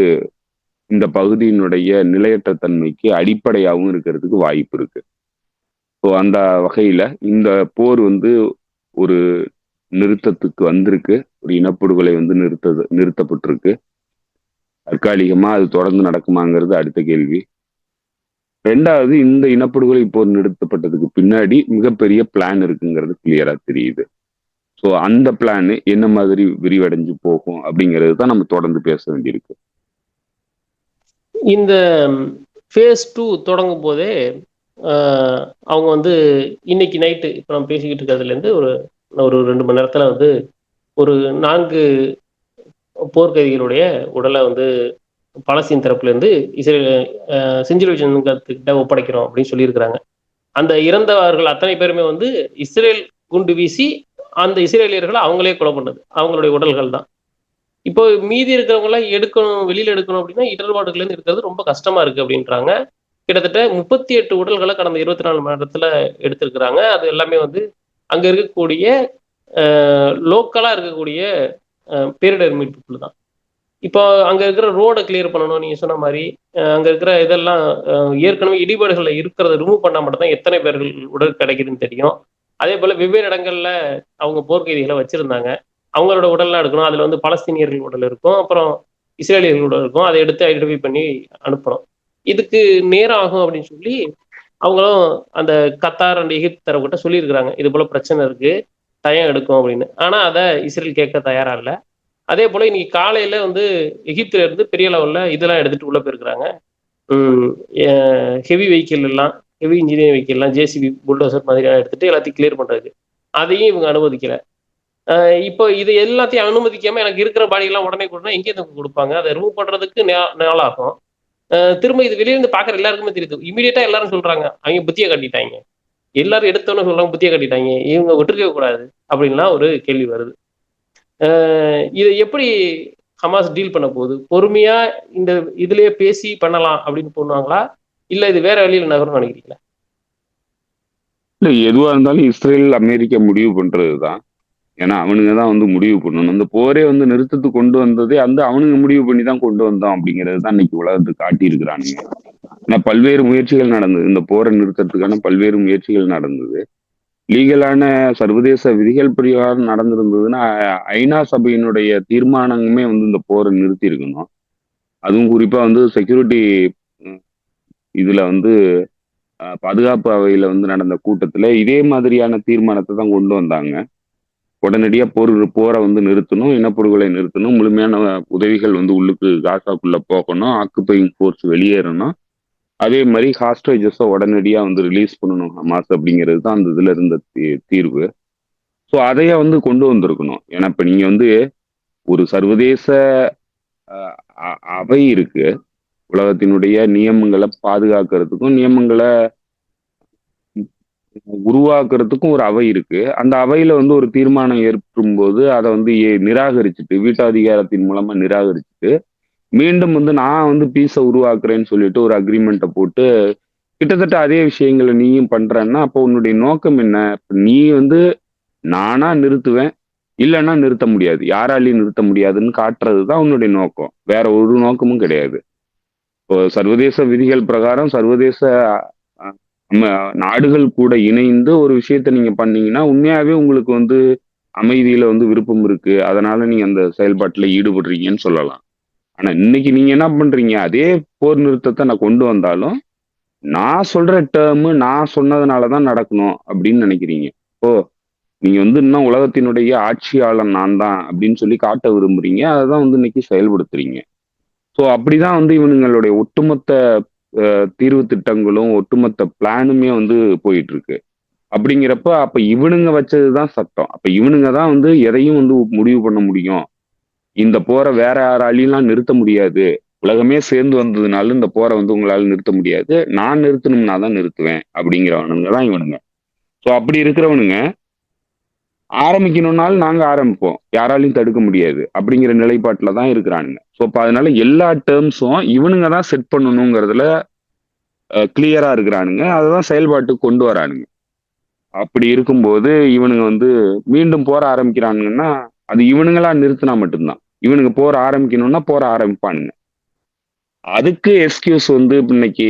இந்த பகுதியினுடைய நிலையற்ற தன்மைக்கு அடிப்படையாகவும் இருக்கிறதுக்கு வாய்ப்பு இருக்கு. ஸோ அந்த வகையில இந்த போர் வந்து ஒரு நிறுத்தத்துக்கு வந்திருக்கு. ஒரு இனப்படுகொலை வந்து நிறுத்தப்பட்டிருக்கு. தற்காலிகமா அது தொடர்ந்து நடக்குமாங்கிறது அடுத்த கேள்வி. 2வது, இந்த இனப்படுகொலை போர் நிறுத்தப்பட்டதுக்கு பின்னாடி மிகப்பெரிய பிளான் இருக்குங்கிறது கிளியரா தெரியுது. ஸோ அந்த பிளான் என்ன மாதிரி விரிவடைஞ்சு போகும் அப்படிங்கிறது தான் நம்ம தொடர்ந்து பேச வேண்டியிருக்கு. இந்த ஃபேஸ் 2 தொடங்கும் போதே அவங்க வந்து இன்னைக்கு நைட்டு இப்போ நம்ம பேசிக்கிட்டு இருக்கிறதுலேருந்து ஒரு ஒரு 2 மணி நேரத்தில் வந்து ஒரு 4 போர்க்கைதிகளுடைய உடலை வந்து பாலஸ்தீன் தரப்புலேருந்து இஸ்ரேல் செஞ்சுரி வச்சுக்கிட்ட ஒப்படைக்கிறோம் அப்படின்னு சொல்லியிருக்கிறாங்க. அந்த இறந்தவர்கள் அத்தனை பேருமே வந்து இஸ்ரேல் குண்டு வீசி அந்த இஸ்ரேலியர்களை அவங்களே கொலை பண்ணது, அவங்களுடைய உடல்கள் தான். இப்போ மீதி இருக்கிறவங்க எல்லாம் எடுக்கணும், வெளியில எடுக்கணும் அப்படின்னா இடர்பாடுகள்லேருந்து இருக்கிறது ரொம்ப கஷ்டமா இருக்கு அப்படின்றாங்க. கிட்டத்தட்ட 38 உடல்களை கடந்த 24 மணி நேரத்துல எடுத்திருக்கிறாங்க. அது எல்லாமே வந்து அங்க இருக்கக்கூடிய லோக்கலா இருக்கக்கூடிய பேரிடர் மீட்பு குழு தான். இப்போ அங்க இருக்கிற ரோடை கிளியர் பண்ணணும், நீங்க சொன்ன மாதிரி அங்க இருக்கிற இதெல்லாம் ஏற்கனவே இடிபாடுகள்ல இருக்கிறத ரிமூவ் பண்ணா மட்டும் தான் எத்தனை பேர்கள் உடல் கிடைக்குதுன்னு தெரியும். அதே போல வெவ்வேறு இடங்கள்ல அவங்க போர்க்கைதிகளை வச்சிருந்தாங்க, அவங்களோட உடல்லாம் எடுக்கணும். அதுல வந்து பலஸ்தீனியர்கள் உடல் இருக்கும், அப்புறம் இஸ்ரேலியர்கள் உடல் இருக்கும். அதை எடுத்து ஐடென்டிஃபை பண்ணி அனுப்பணும். இதுக்கு நேரம் ஆகும் அப்படின்னு சொல்லி அவங்களும் அந்த கத்தார் அண்ட் எகிப்து தரவுகிட்ட சொல்லியிருக்கிறாங்க, இது போல பிரச்சனை இருக்கு, டயம் எடுக்கும் அப்படின்னு. ஆனா அதை இஸ்ரேல் கேட்க தயாரா இல்லை. அதே போல இன்னைக்கு காலையில வந்து எகிப்துல இருந்து பெரிய லெவல்ல இதெல்லாம் எடுத்துட்டு உள்ள போயிருக்கிறாங்க. ஹெவி வெஹிக்கிள் எல்லாம், ஹெவி இன்ஜினியரிங் வெஹிக்கிள் எல்லாம், ஜேசிபி புல்டோசர் மாதிரி எடுத்துட்டு எல்லாத்தையும் கிளியர் பண்றதுக்கு அதையும் இவங்க அனுமதிக்கல. இப்போ இது எல்லாத்தையும் அனுமதிக்காம எனக்கு இருக்கிற பாடியெல்லாம் உடனே கொடுனா எங்கே கொடுப்பாங்க? அதை ரிமூவ் பண்றதுக்கு நாளாகும். திரும்ப இது வெளியிருந்து பாக்குற எல்லாருக்குமே தெரியுது. இமீடியட்டா எல்லாரும் சொல்றாங்க அவங்க புத்தியை கட்டிட்டாங்க, எல்லாரும் எடுத்தோன்னு சொல்றாங்க புத்தியை கட்டிட்டாங்க, இவங்க விட்டுருக்கவே கூடாது அப்படின்லாம் ஒரு கேள்வி வருது. இதை எப்படி ஹமாஸ் டீல் பண்ண போகுது? பொறுமையா இந்த இதுலயே பேசி பண்ணலாம் அப்படின்னு பண்ணுவாங்களா, இல்ல இது வேற வழியில நகரும் நினைக்கிறீங்களா? இல்ல, எதுவா இருந்தாலும் இஸ்ரேல் அமெரிக்கா முடிவு பண்றதுதான். ஏன்னா அவனுங்க தான் வந்து முடிவு பண்ணணும். அந்த போரே வந்து நிறுத்தத்துக்கு கொண்டு வந்ததே அந்த அவனுங்க முடிவு பண்ணி தான் கொண்டு வந்தோம் அப்படிங்கிறது தான் இன்னைக்கு உலகத்துக்கு காட்டியிருக்கிறானுங்க. ஏன்னா பல்வேறு முயற்சிகள் நடந்தது, இந்த போரை நிறுத்தத்துக்கான பல்வேறு முயற்சிகள் நடந்தது. லீகலான சர்வதேச விதிகள் பிரகாரம் நடந்திருந்ததுன்னா ஐநா சபையினுடைய தீர்மானங்களுமே வந்து இந்த போரை நிறுத்தி இருக்கணும். அதுவும் குறிப்பா வந்து செக்யூரிட்டி இதுல வந்து பாதுகாப்பு அவையில வந்து நடந்த கூட்டத்துல இதே மாதிரியான தீர்மானத்தை தான் கொண்டு வந்தாங்க. உடனடியா போரை வந்து நிறுத்தணும், இனப்படுகொலை நிறுத்தணும், முழுமையான உதவிகள் வந்து உள்ளுக்கு காசாக்குள்ள போகணும், ஆக்குபையிங் ஃபோர்ஸ் வெளியேறணும், அதே மாதிரி ஹாஸ்டேஜஸை உடனடியா வந்து ரிலீஸ் பண்ணணும் ஹமாஸ் அப்படிங்கிறது தான் அந்த இதுல இருந்த தீர்வு. ஸோ அதைய வந்து கொண்டு வந்திருக்கணும். ஏன்னா இப்ப நீங்க வந்து ஒரு சர்வதேச அவை இருக்கு, உலகத்தினுடைய நியமங்களை பாதுகாக்கிறதுக்கும் நியமங்களை உருவாக்குறதுக்கும் ஒரு அவை இருக்கு. அந்த அவையில வந்து ஒரு தீர்மானம் ஏற்படும் போது அதை வந்து நிராகரிச்சுட்டு, வீட்டாதிகாரத்தின் மூலமா நிராகரிச்சுட்டு மீண்டும் வந்து நான் வந்து பீஸை உருவாக்குறேன்னு சொல்லிட்டு ஒரு அக்ரிமெண்ட்டை போட்டு கிட்டத்தட்ட அதே விஷயங்களை நீயும் பண்றன்னா அப்போ உன்னுடைய நோக்கம் என்ன? நீ வந்து நானா நிறுத்துவேன், இல்லைன்னா நிறுத்த முடியாது, யாராலையும் நிறுத்த முடியாதுன்னு காட்டுறது தான் உன்னுடைய நோக்கம், வேற ஒரு நோக்கமும் கிடையாது. இப்போ சர்வதேச விதிகள் பிரகாரம் சர்வதேச நம்ம நாடுகள் கூட இணைந்து ஒரு விஷயத்த நீங்க பண்ணீங்கன்னா உண்மையாவே உங்களுக்கு வந்து அமைதியில வந்து விருப்பம் இருக்கு, அதனால நீங்க அந்த செயல்பாட்டுல ஈடுபடுறீங்கன்னு சொல்லலாம். ஆனா இன்னைக்கு நீங்க என்ன பண்றீங்க? அதே போர் நிறுத்தத்தை நான் கொண்டு வந்தாலும் நான் சொல்ற டேர்மு நான் சொன்னதுனாலதான் நடக்கணும் அப்படின்னு நினைக்கிறீங்க. இப்போ நீங்க வந்து இன்னும் உலகத்தினுடைய ஆட்சியாளன் நான் தான் அப்படின்னு சொல்லி காட்ட விரும்புறீங்க, அதான் வந்து இன்னைக்கு செயல்படுத்துறீங்க. ஸோ அப்படிதான் வந்து இவனுங்களுடைய ஒட்டுமொத்த தீர்வு திட்டங்களும் ஒட்டுமொத்த பிளானுமே வந்து போயிட்டு இருக்கு. அப்படிங்கிறப்ப அப்ப இவனுங்க வச்சதுதான் சட்டம். அப்ப இவனுங்க தான் வந்து எதையும் வந்து முடிவு பண்ண முடியும். இந்த போரை வேற யாராலையும் நிறுத்த முடியாது, உலகமே சேர்ந்து வந்ததுனால இந்த போரை வந்து உங்களால நிறுத்த முடியாது, நான் நிறுத்தணும்னா தான் நிறுத்துவேன் அப்படிங்கிறவனுங்க தான் இவனுங்க. ஸோ அப்படி இருக்கிறவனுங்க ஆரம்பிக்கணும்னாலும் நாங்க ஆரம்பிப்போம், யாராலையும் தடுக்க முடியாது அப்படிங்கிற நிலைப்பாட்டுல தான் இருக்கிறானுங்க. ஸோ அப்ப அதனால எல்லா டேர்ம்ஸும் இவனுங்க தான் செட் பண்ணணுங்கிறதுல கிளியரா இருக்கிறானுங்க, அதுதான் செயல்பாட்டுக்கு கொண்டு வரானுங்க. அப்படி இருக்கும்போது இவனுங்க வந்து மீண்டும் போற ஆரம்பிக்கிறானுங்கன்னா அது இவனுங்களா நிறுத்தினா மட்டும்தான். இவனுங்க போற ஆரம்பிக்கணும்னா போற ஆரம்பிப்பானுங்க. அதுக்கு எக்ஸ்கியூஸ் வந்து இன்னைக்கு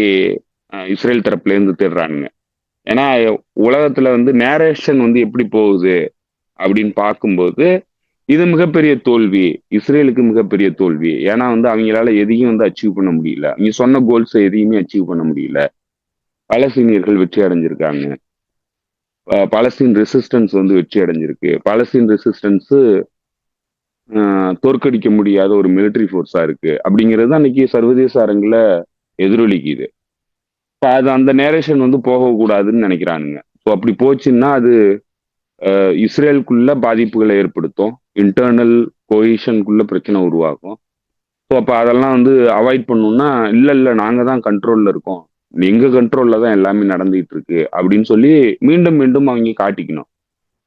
இஸ்ரேல் தரப்புல இருந்து தேடுறானுங்க. ஏன்னா உலகத்துல வந்து நேரேஷன் வந்து எப்படி போகுது அப்படின்னு பார்க்கும்போது இது மிகப்பெரிய தோல்வி, இஸ்ரேலுக்கு மிகப்பெரிய தோல்வி. ஏன்னா வந்து அவங்களால எதையும் வந்து அச்சீவ் பண்ண முடியல, அவங்க சொன்ன கோல்ஸ் எதையுமே அச்சீவ் பண்ண முடியல. பலஸ்தீனியர்கள் வெற்றி அடைஞ்சிருக்காங்க, பலஸ்தீன் ரெசிஸ்டன்ஸ் வந்து வெற்றி அடைஞ்சிருக்கு. பலஸ்தீன் ரெசிஸ்டன்ஸ் தோற்கடிக்க முடியாத ஒரு மிலிட்டரி ஃபோர்ஸா இருக்கு அப்படிங்கிறது அன்னைக்கு சர்வதேச அரங்குல எதிரொலிக்குது. அது அந்த நேரேஷன் வந்து போகக்கூடாதுன்னு நினைக்கிறானுங்க. ஸோ அப்படி போச்சுன்னா அது இஸ்ரேலுக்குள்ள பாதிப்புகளை ஏற்படுத்தும், இன்டர்னல் கோஹிஷனுக்குள்ள பிரச்சனை உருவாகும். ஸோ அப்போ அதெல்லாம் வந்து அவாய்ட் பண்ணணும்னா, இல்லை நாங்கள் தான் கண்ட்ரோலில் இருக்கோம், எங்க கண்ட்ரோலில் தான் எல்லாமே நடந்துகிட்டு இருக்கு அப்படின்னு சொல்லி மீண்டும் மீண்டும் அவங்க காட்டிக்கணும்.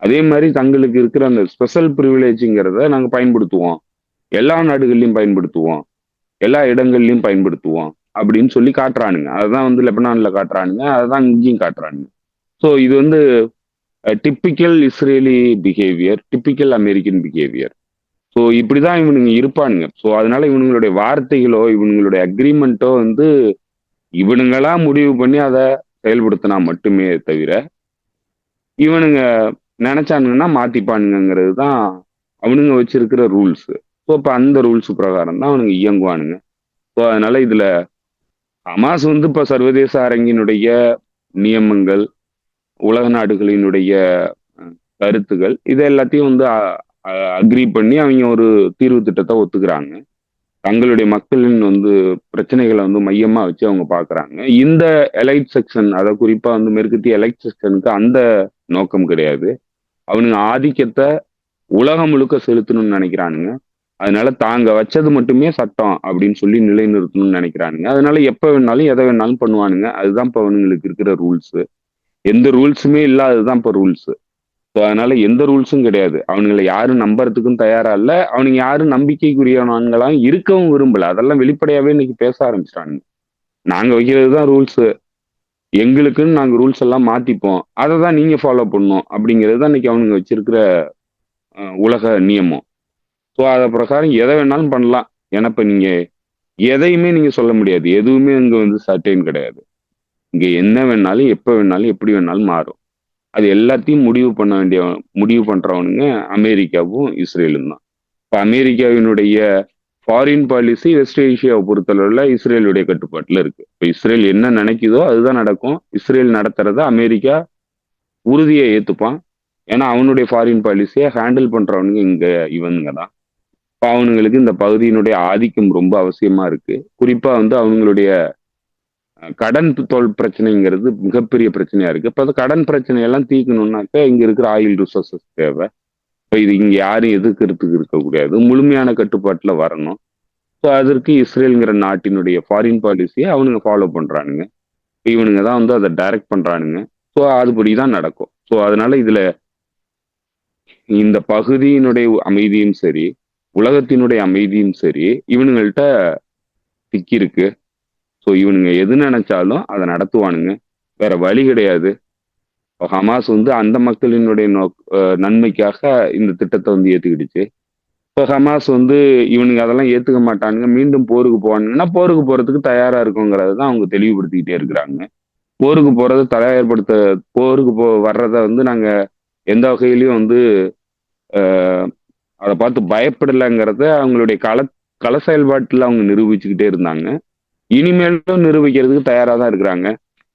அதே மாதிரி தங்களுக்கு இருக்கிற அந்த ஸ்பெஷல் ப்ரிவிலேஜுங்கிறத நாங்கள் பயன்படுத்துவோம், எல்லா நாடுகள்லையும் பயன்படுத்துவோம், எல்லா இடங்கள்லையும் பயன்படுத்துவோம் அப்படின்னு சொல்லி காட்டுறானுங்க. அதுதான் வந்து லெபனான்ல காட்டுறானுங்க, அதுதான் இங்கேயும் காட்டுறானுங்க. ஸோ இது வந்து typical Israeli behaviour, typical American behaviour. So இப்படிதான் இவனுங்க இருப்பானுங்க. ஸோ அதனால இவனுங்களுடைய வார்த்தைகளோ இவனுங்களுடைய அக்ரிமெண்ட்டோ வந்து இவனுங்களா முடிவு பண்ணி அதை செயல்படுத்தினா மட்டுமே தவிர இவனுங்க நினைச்சானுங்கன்னா மாத்திப்பானுங்கிறது தான் அவனுங்க வச்சிருக்கிற ரூல்ஸ். ஸோ இப்போ அந்த ரூல்ஸ் பிரகாரம் தான் அவனுங்க இயங்குவானுங்க. ஸோ அதனால இதுல ஹமாஸ் வந்து இப்போ சர்வதேச அரங்கினுடைய நியமங்கள், உலக நாடுகளினுடைய கருத்துகள், இது எல்லாத்தையும் வந்து அக்ரி பண்ணி அவங்க ஒரு தீர்வு திட்டத்தை ஒத்துக்கிறாங்க. தங்களுடைய மக்களின் வந்து பிரச்சனைகளை வந்து மையமா வச்சு அவங்க பாக்குறாங்க. இந்த எலைட் செக்ஷன், அதை குறிப்பா வந்து மேற்கத்திய எலைட் செக்ஷனுக்கு அந்த நோக்கம் கிடையாது. அவனுங்க ஆதிக்கத்தை உலகம் முழுக்க செலுத்தணும்னு நினைக்கிறானுங்க. அதனால தாங்க வச்சது மட்டுமே சட்டம் அப்படின்னு சொல்லி நிலைநிறுத்தணும்னு நினைக்கிறானுங்க. அதனால எப்ப வேணாலும் எதை வேணாலும் பண்ணுவானுங்க. அதுதான் இப்ப அவனுங்களுக்கு இருக்கிற ரூல்ஸ். எந்த ரூல்ஸுமே இல்லாததுதான் இப்ப ரூல்ஸ். ஸோ அதனால எந்த ரூல்ஸும் கிடையாது. அவனுங்களை யாரும் நம்புறதுக்கும் தயாரா இல்ல, அவனுங்க யாரும் நம்பிக்கைக்குரியவனாங்களாம் இருக்கவும் விரும்பல. அதெல்லாம் வெளிப்படையாவே இன்னைக்கு பேச ஆரம்பிச்சிட்டானுங்க. நாங்க வைக்கிறது தான் ரூல்ஸ், எங்களுக்குன்னு நாங்க ரூல்ஸ் எல்லாம் மாத்திப்போம், அதை தான் நீங்க ஃபாலோ பண்ணணும் அப்படிங்கிறது தான் இன்னைக்கு அவனுங்க வச்சிருக்கிற உலக நியமம். ஸோ அதை பிரகாரம் எதை வேணாலும் பண்ணலாம். ஏன்னா இப்ப நீங்க எதையுமே நீங்க சொல்ல முடியாது, எதுவுமே இங்க வந்து சர்டைன் கிடையாது. இங்க என்ன வேணாலும் எப்ப வேணாலும் எப்படி வேணாலும் மாறும். அது எல்லாத்தையும் முடிவு பண்றவனுங்க அமெரிக்காவும் இஸ்ரேலும் தான். இப்ப அமெரிக்காவினுடைய ஃபாரின் பாலிசி வெஸ்ட் ஏஷியாவை பொறுத்தளவுல இஸ்ரேலுடைய கட்டுப்பாட்டுல இருக்கு. இப்ப இஸ்ரேல் என்ன நினைக்குதோ அதுதான் நடக்கும். இஸ்ரேல் நடத்துறத அமெரிக்கா உறுதியை ஏத்துப்பான். ஏன்னா அவனுடைய ஃபாரின் பாலிசியை ஹேண்டில் பண்றவனுங்க இங்க இவனுங்க தான். இப்ப அவனுங்களுக்கு இந்த பகுதியினுடைய ஆதிக்கம் ரொம்ப அவசியமா இருக்கு. குறிப்பா வந்து அவங்களுடைய கடன் தோல் பிரச்சனைங்கிறது மிகப்பெரிய பிரச்சனையா இருக்கு. இப்ப அந்த கடன் பிரச்சனையெல்லாம் தீர்க்கணும்னாக்க இங்க இருக்கிற ஆயில் ரிசோர்சஸ் தேவை. இப்ப இது இங்க யாரும் எதிர்க்கிறதுக்கு இருக்கக்கூடாது, முழுமையான கட்டுப்பாட்டுல வரணும். ஸோ அதற்கு இஸ்ரேலுங்கிற நாட்டினுடைய ஃபாரின் பாலிசியை அவனுங்க ஃபாலோ பண்றானுங்க. இவனுங்க தான் வந்து அதை டைரக்ட் பண்றானுங்க. ஸோ அதுபடிதான் நடக்கும். ஸோ அதனால இதுல இந்த பகுதியினுடைய அமைதியும் சரி, உலகத்தினுடைய அமைதியும் சரி இவனுங்கள்ட்ட சிக்கி இருக்கு. ஸோ இவனுங்க எது நினைச்சாலும் அதை நடத்துவானுங்க, வேற வழி கிடையாது. ஹமாஸ் வந்து அந்த மக்களினுடைய நன்மைக்காக இந்த திட்டத்தை வந்து ஏத்துக்கிடுச்சு. இப்போ ஹமாஸ் வந்து இவனுங்க அதெல்லாம் ஏத்துக்க மாட்டானுங்க, மீண்டும் போருக்கு போவானுங்கன்னா போருக்கு போறதுக்கு தயாரா இருக்குங்கிறத தான் அவங்க தெளிவுபடுத்திக்கிட்டே இருக்கிறாங்க. போருக்கு போறதை போருக்கு வர்றத வந்து நாங்க எந்த வகையிலையும் வந்து அதை பார்த்து பயப்படலைங்கிறத அவங்களுடைய கள செயல்பாட்டில் அவங்க நிரூபிச்சுக்கிட்டே இருந்தாங்க. இனிமேலும் நிரூபிக்கிறதுக்கு தயாரா தான் இருக்கிறாங்க.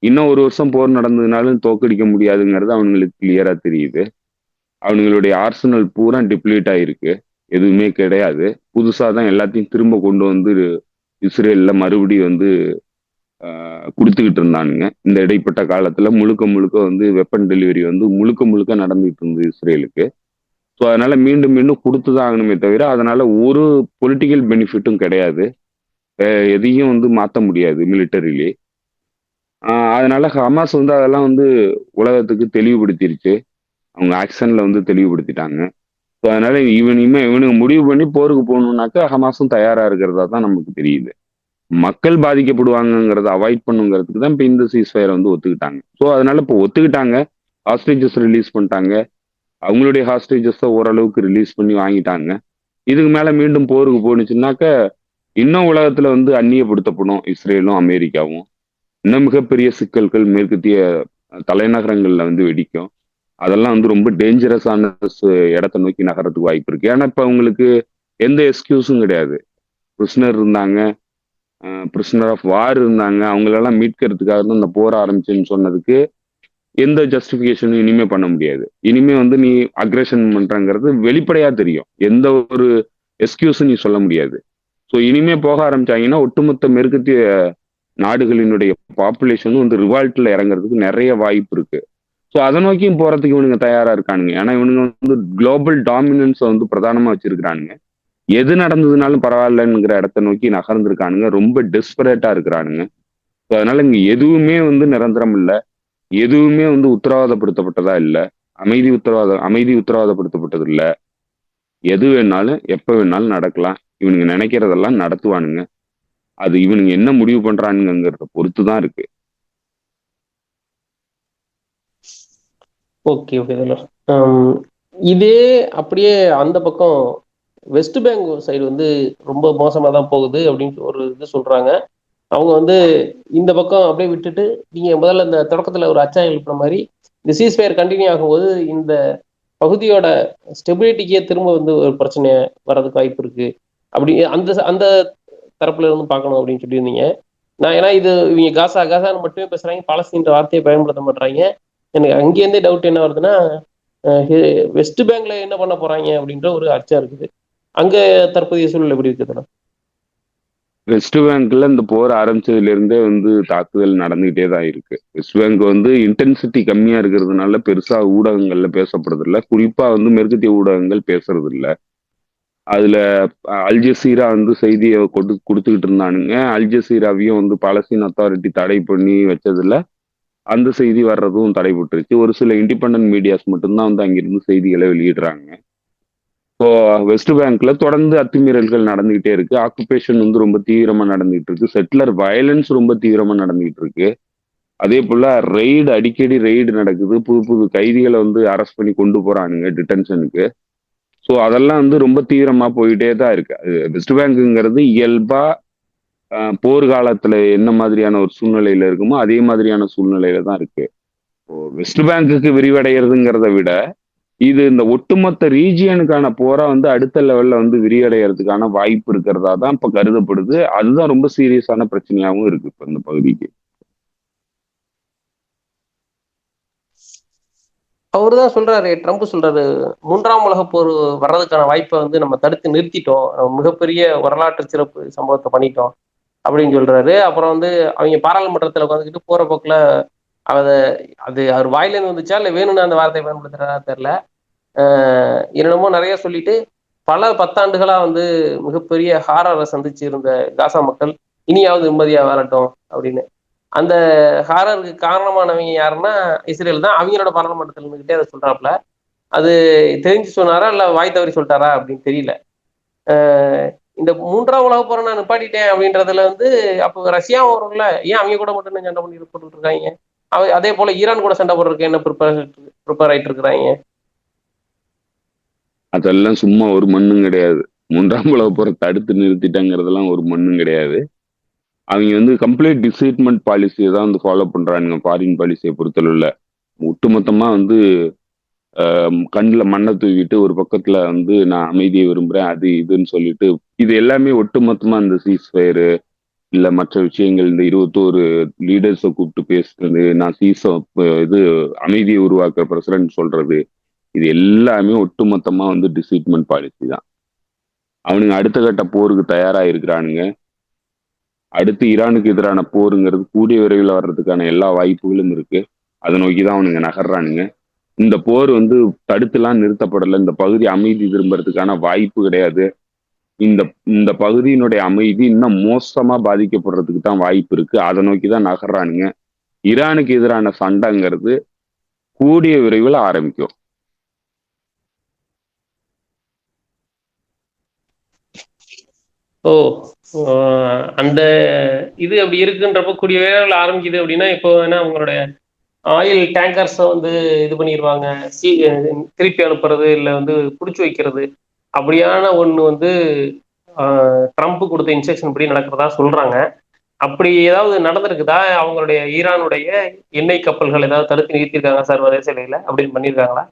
இன்னும் ஒரு வருஷம் போர் நடந்ததுனாலும் தோக்கடிக்க முடியாதுங்கிறது அவங்களுக்கு கிளியரா தெரியுது. அவங்களுடைய ஆர்சனல் பூரா டிப்ளீட் ஆயிருக்கு, எதுவுமே கிடையாது. புதுசா தான் எல்லாத்தையும் திரும்ப கொண்டு வந்து இஸ்ரேல்ல மறுபடியும் வந்து கொடுத்துக்கிட்டு இருந்தானுங்க. இந்த இடைப்பட்ட காலத்துல முழுக்க முழுக்க வந்து வெப்பன் டெலிவரி வந்து முழுக்க நடந்துகிட்டு இருந்தது இஸ்ரேலுக்கு. ஸோ அதனால மீண்டும் மீண்டும் கொடுத்துதான் ஆகணுமே தவிர அதனால ஒரு பொலிட்டிக்கல் பெனிஃபிட்டும் கிடையாது. எதையும் வந்து மாற்ற முடியாது மிலிட்டரியிலே. அதனால ஹமாஸ் வந்து அதெல்லாம் வந்து உலகத்துக்கு தெளிவுபடுத்திருச்சு, அவங்க ஆக்ஷன்ல வந்து தெளிவுபடுத்திட்டாங்க. ஸோ அதனால இவனுக்கு முடிவு பண்ணி போருக்கு போகணும்னாக்கா ஹமாஸும் தயாரா இருக்கிறதா தான் நமக்கு தெரியுது. மக்கள் பாதிக்கப்படுவாங்கிறத அவாய்ட் பண்ணுங்கிறதுக்கு தான் இப்போ இந்த சீஸ்ஃபயரை வந்து ஒத்துக்கிட்டாங்க. ஸோ அதனால இப்போ ஒத்துக்கிட்டாங்க, ஹாஸ்டேஜஸ் ரிலீஸ் பண்ணிட்டாங்க, அவங்களுடைய ஹாஸ்டேஜஸை ஓரளவுக்கு ரிலீஸ் பண்ணி வாங்கிட்டாங்க. இதுக்கு மேல மீண்டும் போருக்கு போனுச்சுன்னாக்க இன்னும் உலகத்துல வந்து அந்நியப்படுத்தப்படும் இஸ்ரேலும் அமெரிக்காவும். இன்னும் மிகப்பெரிய சிக்கல்கள் மேற்கத்திய தலைநகரங்கள்ல வந்து வெடிக்கும். அதெல்லாம் வந்து ரொம்ப டேஞ்சரஸான இடத்த நோக்கி நகரத்துக்கு வாய்ப்பு இருக்கு. ஏன்னா இப்ப உங்களுக்கு எந்த எக்ஸ்கியூஸும் கிடையாது. பிரிசனர் இருந்தாங்க, பிரிசனர் ஆஃப் வார் இருந்தாங்க, அவங்களெல்லாம் மீட்கிறதுக்காக தான் இந்த போர் ஆரம்பிச்சுன்னு சொன்னதுக்கு எந்த ஜஸ்டிபிகேஷனும் இனிமே பண்ண முடியாது. இனிமே வந்து நீ அக்ரஷன் பண்றங்கிறது வெளிப்படையா தெரியும். எந்த ஒரு எக்ஸ்கியூஸும் நீ சொல்ல முடியாது. ஸோ இனிமே போக ஆரம்பிச்சாங்கன்னா ஒட்டுமொத்த மேற்கத்திய நாடுகளினுடைய பாப்புலேஷனும் வந்து ரிவால்ட்ல இறங்குறதுக்கு நிறைய வாய்ப்பு இருக்கு. ஸோ அதை நோக்கியும் போறதுக்கு இவனுங்க தயாரா இருக்கானுங்க. ஏன்னா இவனுங்க வந்து குளோபல் டாமினன்ஸை வந்து பிரதானமா வச்சிருக்கிறானுங்க. எது நடந்ததுனாலும் பரவாயில்லங்கிற இடத்த நோக்கி நகர்ந்துருக்கானுங்க. ரொம்ப டெஸ்பரேட்டா இருக்கிறானுங்க. ஸோ அதனால இங்க எதுவுமே வந்து நிரந்தரம் இல்லை. எதுவுமே வந்து உத்தரவாதப்படுத்தப்பட்டதா இல்ல. அமைதி உத்தரவாதப்படுத்தப்பட்டது இல்ல. எது வேணாலும் எப்ப வேணாலும் நடக்கலாம். இவனுங்க நினைக்கிறதெல்லாம் நடத்துவானுங்க. அது இவனுங்க என்ன முடிவு பண்றானுங்கிறத பொறுத்துதான் இருக்கு. Okay okay. இதே அப்படியே அந்த பக்கம் வெஸ்ட் பெங்கால் சைடு வந்து ரொம்ப மோசமா தான் போகுது அப்படின்னு ஒரு இது சொல்றாங்க. அவங்க வந்து இந்த பக்கம் அப்படியே விட்டுட்டு நீங்க முதல்ல இந்த தொடக்கத்துல ஒரு அச்சாயம் எழுப்புற மாதிரி இந்த சீஸ்ஃபயர் கண்டினியூ ஆகும்போது இந்த பகுதியோட ஸ்டெபிலிட்டிக்கே திரும்ப வந்து ஒரு பிரச்சனை வர்றதுக்கு வாய்ப்பு இருக்கு. அப்படி அந்த அந்த தரப்புல இருந்து பார்க்கணும் அப்படின்னு சொல்லியிருந்தீங்க. நான் ஏன்னா இது இவங்க காசா காசான்னு மட்டுமே பேசுறாங்க, பாலஸ்தீன்ற வார்த்தையை பயன்படுத்த மாட்டாங்க. எனக்கு அங்கேருந்தே டவுட் என்ன வருதுன்னா, வெஸ்ட் பேங்க்ல என்ன பண்ண போறாங்க அப்படின்ற ஒரு அச்சம் இருக்குது. அங்க தற்போதைய சூழல் எப்படி இருக்குதுன்னா, வெஸ்ட் பேங்க்ல இந்த போர் ஆரம்பிச்சதுல இருந்தே வந்து தாக்குதல் நடந்துகிட்டே தான் இருக்கு. வெஸ்ட் பேங்க் வந்து இன்டென்சிட்டி கம்மியா இருக்கிறதுனால பெருசா ஊடகங்கள்ல பேசப்படுறது இல்ல. குறிப்பா வந்து மேற்கத்திய ஊடகங்கள் பேசுறது இல்ல. அதுல அல் ஜசீரா வந்து செய்தியை கொடுத்துக்கிட்டு இருந்தானுங்க. அல் ஜசீராவையும் வந்து பாலஸ்தீன் அத்தாரிட்டி தடை பண்ணி வச்சதுல அந்த செய்தி வர்றதும் தடைபட்டுருச்சு. ஒரு சில இண்டிபெண்டன்ட் மீடியாஸ் மட்டும்தான் வந்து அங்கிருந்து செய்திகளை வெளியிடுறாங்க. இப்போ வெஸ்ட் பேங்க்ல தொடர்ந்து அத்துமீறல்கள் நடந்துகிட்டே இருக்கு. ஆக்குபேஷன் வந்து ரொம்ப தீவிரமா நடந்துகிட்டு இருக்கு. செட்டிலர் வயலன்ஸ் ரொம்ப தீவிரமா நடந்துகிட்டு இருக்கு. அதே போல அடிக்கடி ரெய்டு நடக்குது. புது புது கைதிகளை வந்து அரெஸ்ட் பண்ணி கொண்டு போறானுங்க டிடென்ஷனுக்கு. ஸோ அதெல்லாம் வந்து ரொம்ப தீவிரமா போயிட்டே தான் இருக்கு. அது வெஸ்ட் பேங்க்குங்கிறது இயல்பா போர்க்காலத்துல என்ன மாதிரியான ஒரு சூழ்நிலையில இருக்குமோ அதே மாதிரியான சூழ்நிலையில தான் இருக்கு. வெஸ்ட் பேங்குக்கு விரிவடைகிறதுங்கிறத விட இது இந்த ஒட்டுமொத்த ரீஜியனுக்கான போரா வந்து அடுத்த லெவல்ல வந்து விரிவடைகிறதுக்கான வாய்ப்பு இருக்கிறதா தான் இப்ப கருதப்படுது. அதுதான் ரொம்ப சீரியஸான பிரச்சனையாவும் இருக்கு இப்ப இந்த பகுதிக்கு. அவரு தான் சொல்றாரு, ட்ரம்ப் சொல்றாரு, மூன்றாம் உலக போர் வர்றதுக்கான வாய்ப்பை வந்து நம்ம தடுத்து நிறுத்திட்டோம், மிகப்பெரிய வரலாற்று சிறப்பு சம்பவத்தை பண்ணிட்டோம் அப்படின்னு சொல்றாரு. அப்புறம் வந்து அவங்க பாராளுமன்றத்துல உட்காந்துக்கிட்டு போற போக்குல அத அது அவர் வாயிலிருந்து வந்துச்சா இல்ல வேணும்னு அந்த வார்த்தையை பயன்படுத்துறதா தெரியல, என்னென்னமோ நிறைய சொல்லிட்டு பல பத்தாண்டுகளா வந்து மிகப்பெரிய ஹாரரை சந்திச்சு இருந்த காசா மக்கள் இனியாவது நிம்மதியா வாழட்டும் அப்படின்னு. அந்த ஹாரருக்கு காரணமானவங்க யாருன்னா இஸ்ரேல் தான். அவங்களோட பாராளுமன்றத்தில் இருந்துகிட்டே அதை சொல்றாப்புல. அது தெரிஞ்சு சொன்னாரா இல்ல வாய் தவறி சொல்லிட்டாரா அப்படின்னு தெரியல. இந்த மூன்றாம் உலக போரை நான் நிப்பாட்டிட்டேன் அப்படின்றதுல வந்து அப்போ ரஷ்யாவும் வரும்ல, ஏன் அவங்க கூட மட்டும் சண்டை பண்ணி போட்டுட்டு இருக்காங்க? அதே போல ஈரான் கூட சண்டை போடுறதுக்கு என்ன ப்ரிப்பேர் ஆயிட்டு இருக்கிறாங்க? அதெல்லாம் சும்மா ஒரு மண்ணும் கிடையாது. மூன்றாம் உலக போரை தடுத்து நிறுத்திட்டாங்கிறதெல்லாம் ஒரு மண்ணும் கிடையாது. அவங்க வந்து கம்ப்ளீட் டிசைட்மெண்ட் பாலிசியை தான் வந்து ஃபாலோ பண்றாங்க. ஃபாரின் பாலிசியை பொறுத்தளவுல ஒட்டுமொத்தமா வந்து கண்ணில் மண்ணை தூவிட்டு ஒரு பக்கத்துல வந்து நான் அமைதியை விரும்புறேன் அது இதுன்னு சொல்லிட்டு இது எல்லாமே ஒட்டுமொத்தமா இந்த சீஸ்ஃபயரு இல்ல மற்ற விஷயங்கள் இந்த 21 லீடர்ஸை கூப்பிட்டு பேசுறது, நான் இது அமைதியை உருவாக்குற பிரசிடன்ட் சொல்றது, இது எல்லாமே ஒட்டுமொத்தமா வந்து டிசைட்மெண்ட் பாலிசி தான். அவனுங்க அடுத்த கட்ட போருக்கு தயாரா இருக்கிறானுங்க. அடுத்து ஈரானுக்கு எதிரான போருங்கிறது கூடிய விரைவில் வர்றதுக்கான எல்லா வாய்ப்புகளும் இருக்கு. அதை நோக்கிதான் அவனுங்க நகர்றானுங்க. இந்த போர் வந்து தடுத்துலாம் நிறுத்தப்படலை. இந்த பகுதி அமைதி திரும்புறதுக்கான வாய்ப்பு கிடையாது. இந்த இந்த பகுதியினுடைய அமைதி இன்னும் மோசமா பாதிக்கப்படுறதுக்கு தான் வாய்ப்பு இருக்கு. அதை நோக்கிதான் நகர்றானுங்க. ஈரானுக்கு எதிரான சண்டைங்கிறது கூடிய விரைவில் ஆரம்பிக்கும். ஓ, அந்த இது அப்படி இருக்குன்றப்ப கூடிய விரைவில் ஆரம்பிக்குது அப்படின்னா இப்போ வேணா அவங்களுடைய ஆயில் டேங்கர்ஸை வந்து இது பண்ணிடுவாங்க, திருப்பி அனுப்புறது இல்லை வந்து பிடிச்சி வைக்கிறது அப்படியான ஒன்று வந்து ட்ரம்ப் கொடுத்த இன்ஸ்ட்ரக்ஷன் படி நடக்கிறதா சொல்றாங்க. அப்படி ஏதாவது நடந்திருக்குதா? அவங்களுடைய ஈரானுடைய எண்ணெய் கப்பல்கள் ஏதாவது தடுத்து நிறுத்தியிருக்காங்க சர்வதேச எல்லையில அப்படின்னு பண்ணியிருக்காங்களா?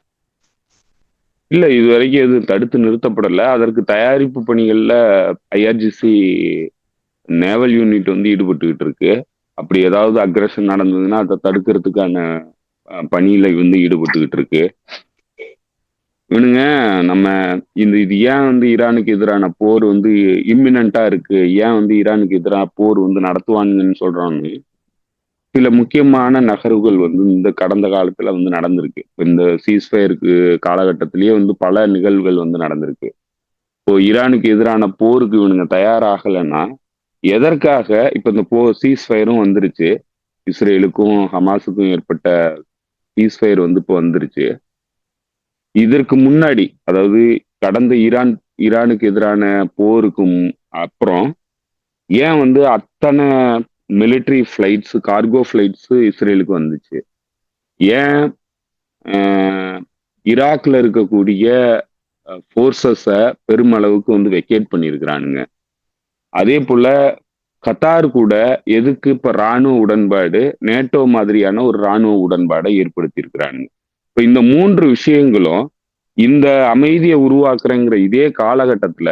இல்ல, இதுவரைக்கும் எதுவும் தடுத்து நிறுத்தப்படல. அதற்கு தயாரிப்பு பணிகள்ல ஐஆர்ஜிசி நேவல் யூனிட் வந்து ஈடுபட்டுக்கிட்டு இருக்கு. அப்படி ஏதாவது அக்ரஷன் நடந்ததுன்னா அதை தடுக்கிறதுக்கான பணியில வந்து ஈடுபட்டுக்கிட்டு இருக்கு. இவனுங்க நம்ம இது ஏன் வந்து ஈரானுக்கு எதிரான போர் வந்து இம்மினண்டா இருக்கு, ஏன் வந்து ஈரானுக்கு எதிரான போர் வந்து நடத்துவாங்கன்னு சொல்றான்னு சில முக்கியமான நகர்வுகள் வந்து இந்த கடந்த காலத்துல வந்து நடந்திருக்கு. இந்த சீஸ்ஃபயருக்கு காலகட்டத்திலேயே வந்து பல நிகழ்வுகள் வந்து நடந்திருக்கு. இப்போ ஈரானுக்கு எதிரான போருக்கு இவனுங்க தயாராகலைன்னா எதற்காக இப்ப இந்த சீஸ்ஃபயரும் வந்துருச்சு. இஸ்ரேலுக்கும் ஹமாஸுக்கும் ஏற்பட்ட சீஸ்ஃபயர் வந்து இப்போ வந்துருச்சு. இதற்கு முன்னாடி, அதாவது கடந்த ஈரானுக்கு எதிரான போருக்கும் அப்புறம் ஏன் வந்து அத்தனை மிலிட்ரி ஃபிளைட்ஸ், கார்கோ ஃபிளைட்ஸ் இஸ்ரேலுக்கு வந்துச்சு? ஏன் ஈராக்ல இருக்கக்கூடிய ஃபோர்ஸஸை பெருமளவுக்கு வந்து வெக்கேட் பண்ணியிருக்கிறானுங்க? அதே போல கத்தார் கூட எதுக்கு இப்ப ராணுவ உடன்பாடு, நேட்டோ மாதிரியான ஒரு ராணுவ உடன்பாடை ஏற்படுத்தி இருக்கிறானுங்க. இப்ப இந்த 3 விஷயங்களும் இந்த அமைதியை உருவாக்குறங்கிற இதே காலகட்டத்துல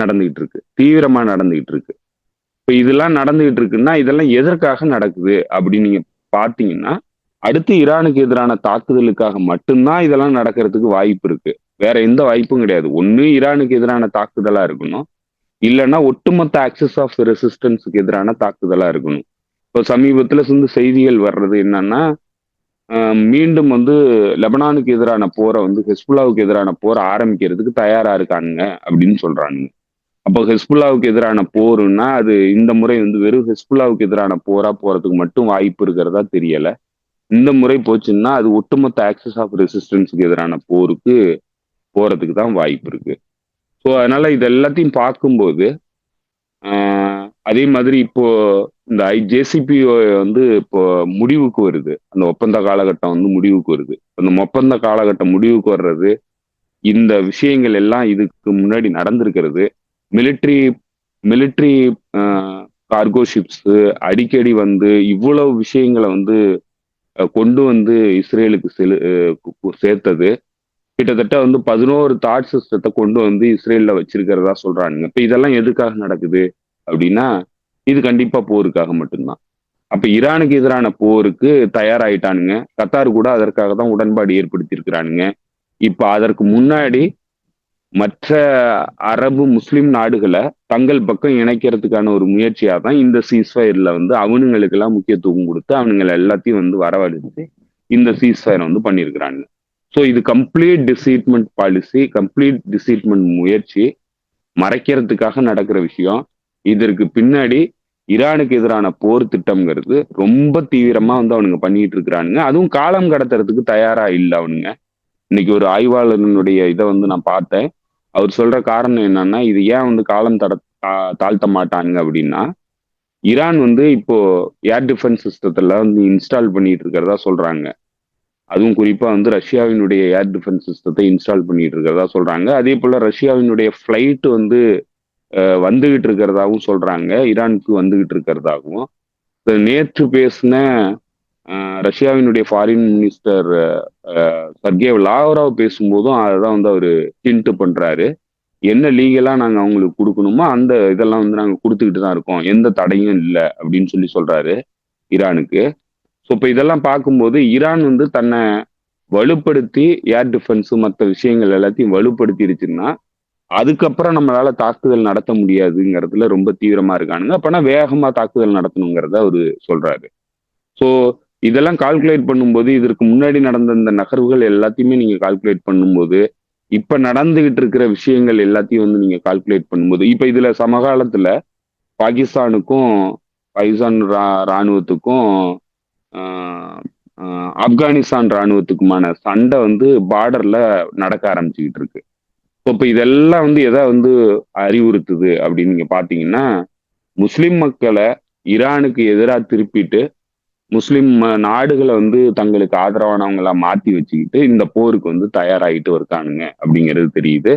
நடந்துகிட்டு இருக்கு, தீவிரமா நடந்துகிட்டு இருக்கு. இப்ப இதெல்லாம் நடந்துகிட்டு இருக்குன்னா இதெல்லாம் எதற்காக நடக்குது அப்படின்னு நீங்க பாத்தீங்கன்னா, அடுத்து ஈரானுக்கு எதிரான தாக்குதலுக்காக மட்டும்தான் இதெல்லாம் நடக்கிறதுக்கு வாய்ப்பு இருக்கு. வேற எந்த வாய்ப்பும் கிடையாது. ஒண்ணு ஈரானுக்கு எதிரான தாக்குதலா இருக்கணும், இல்லைன்னா ஒட்டுமொத்த ஆக்சஸ் ஆஃப் ரெசிஸ்டன்ஸுக்கு எதிரான தாக்குதலா இருக்கணும். இப்போ சமீபத்துல இருந்து செய்திகள் வர்றது என்னன்னா, மீண்டும் வந்து லெபனானுக்கு எதிரான போரை வந்து ஹெஸ்புல்லாவுக்கு எதிரான போரை ஆரம்பிக்கிறதுக்கு தயாரா இருக்கானுங்க அப்படின்னு சொல்றாங்க. அப்போ ஹெஸ்புல்லாவுக்கு எதிரான போருன்னா அது இந்த முறை வந்து வெறும் ஹெஸ்புல்லாவுக்கு எதிரான போரா போறதுக்கு மட்டும் வாய்ப்பு இருக்கிறதா தெரியல. இந்த முறை போச்சுன்னா அது ஒட்டுமொத்த ஆக்சஸ் ஆஃப் ரெசிஸ்டன்ஸுக்கு எதிரான போருக்கு போறதுக்கு தான் வாய்ப்பு இருக்கு. ஸோ அதனால இது எல்லாத்தையும் பார்க்கும்போது அதே மாதிரி இப்போ இந்த ஜேசிபி வந்து இப்போ முடிவுக்கு வருது. அந்த ஒப்பந்த காலகட்டம் வந்து முடிவுக்கு வருது. அந்த ஒப்பந்த காலகட்டம் முடிவுக்கு வர்றது, இந்த விஷயங்கள் எல்லாம் இதுக்கு முன்னாடி நடந்திருக்கிறது. மிலிட்ரி கார்கோ ஷிப்ஸ் அடிக்கடி வந்து இவ்வளவு விஷயங்களை வந்து கொண்டு வந்து இஸ்ரேலுக்கு சேர்த்தது. கிட்டத்தட்ட வந்து 11 தாட் சிஸ்டத்தை கொண்டு வந்து இஸ்ரேல்ல வச்சிருக்கிறதா சொல்றானுங்க. இப்ப இதெல்லாம் எதுக்காக நடக்குது அப்படின்னா, இது கண்டிப்பா போருக்காக மட்டும்தான். அப்ப ஈரானுக்கு எதிரான போருக்கு தயாராயிட்டானுங்க. கத்தார் கூட அதற்காக தான் உடன்பாடு ஏற்படுத்தி இருக்கிறானுங்க. இப்ப அதற்கு முன்னாடி மற்ற அரபு முஸ்லிம் நாடுகளை தங்கள் பக்கம் இணைக்கிறதுக்கான ஒரு முயற்சியா தான் இந்த சீஸ்ஃபயர்ல வந்து அவனுங்களுக்கு எல்லாம் முக்கியத்துவம் கொடுத்து அவனுங்களை எல்லாத்தையும் வந்து வரவழைத்து இந்த சீஸ்ஃபயர் வந்து பண்ணியிருக்கிறாங்க. ஸோ இது கம்ப்ளீட் டிசீட்மெண்ட் பாலிசி, கம்ப்ளீட் டிசீட்மெண்ட் முயற்சி, மறைக்கிறதுக்காக நடக்கிற விஷயம். இதற்கு பின்னாடி ஈரானுக்கு எதிரான போர் திட்டம்ங்கிறது ரொம்ப தீவிரமா வந்து அவனுங்க பண்ணிட்டு இருக்கிறானுங்க. அதுவும் காலம் கடத்துறதுக்கு தயாரா இல்லை அவனுங்க. இன்னைக்கு ஒரு ஆய்வாளனுடைய இதை வந்து நான் பார்த்தேன். அவர் சொல்ற காரணம் என்னன்னா, இது ஏன் வந்து காலம் தாழ்த்த மாட்டானுங்க அப்படின்னா, ஈரான் வந்து இப்போ ஏர் டிஃபென்ஸ் சிஸ்டத்துல வந்து இன்ஸ்டால் பண்ணிட்டு இருக்கிறதா சொல்றாங்க. அதுவும் குறிப்பா வந்து ரஷ்யாவினுடைய ஏர் டிஃபென்ஸ் சிஸ்டத்தை இன்ஸ்டால் பண்ணிட்டு இருக்கிறதா சொல்றாங்க. அதே போல ரஷ்யாவினுடைய ஃபிளைட் வந்து வந்துகிட்டு இருக்கிறதாகவும் சொல்றாங்க, ஈரானுக்கு வந்துகிட்டு இருக்கிறதாகவும். நேற்று பேசின ரஷ்யாவினுடைய ஃபாரின் மினிஸ்டர் சர்கே லாவ்ரோவ் பேசும்போதும் அதான் வந்து அவரு ஹிண்ட் பண்றாரு. என்ன லீகலா நாங்க அவங்களுக்கு கொடுக்கணுமோ அந்த இதெல்லாம் வந்து நாங்க கொடுத்துக்கிட்டு தான் இருக்கோம், எந்த தடையும் இல்லை அப்படின்னு சொல்றாரு ஈரானுக்கு. ஸோ இப்போ இதெல்லாம் பார்க்கும்போது ஈரான் வந்து தன்னை வலுப்படுத்தி ஏர் டிஃபென்ஸ் மற்ற விஷயங்கள் எல்லாத்தையும் வலுப்படுத்திருச்சுன்னா அதுக்கப்புறம் நம்மளால தாக்குதல் நடத்த முடியாதுங்கிறதுல ரொம்ப தீவிரமா இருக்கானுங்க. அப்பனா வேகமா தாக்குதல் நடத்தணுங்கிறத அவரு சொல்றாரு. ஸோ இதெல்லாம் கால்குலேட் பண்ணும்போது, இதற்கு முன்னாடி நடந்த இந்த நகர்வுகள் எல்லாத்தையுமே நீங்க கால்குலேட் பண்ணும்போது, இப்ப நடந்துகிட்டு இருக்கிற விஷயங்கள் எல்லாத்தையும் வந்து நீங்க கால்குலேட் பண்ணும்போது, இப்ப இதுல சமகாலத்துல பாகிஸ்தான் ராணுவத்துக்கும் ஆப்கானிஸ்தான் ராணுவத்துக்குமான சண்டை வந்து பார்டர்ல நடக்க ஆரம்பிச்சுக்கிட்டு இருக்கு. இப்ப இதெல்லாம் வந்து எதை வந்து அறிவுறுத்துது அப்படின்னு நீங்க பாத்தீங்கன்னா, முஸ்லிம் மக்களை ஈரானுக்கு எதிராக திருப்பிட்டு முஸ்லிம் நாடுகளை வந்து தங்களுக்கு ஆதரவானவங்களா மாத்தி வச்சுக்கிட்டு இந்த போருக்கு வந்து தயாராகிட்டு இருக்கானுங்க அப்படிங்கிறது தெரியுது.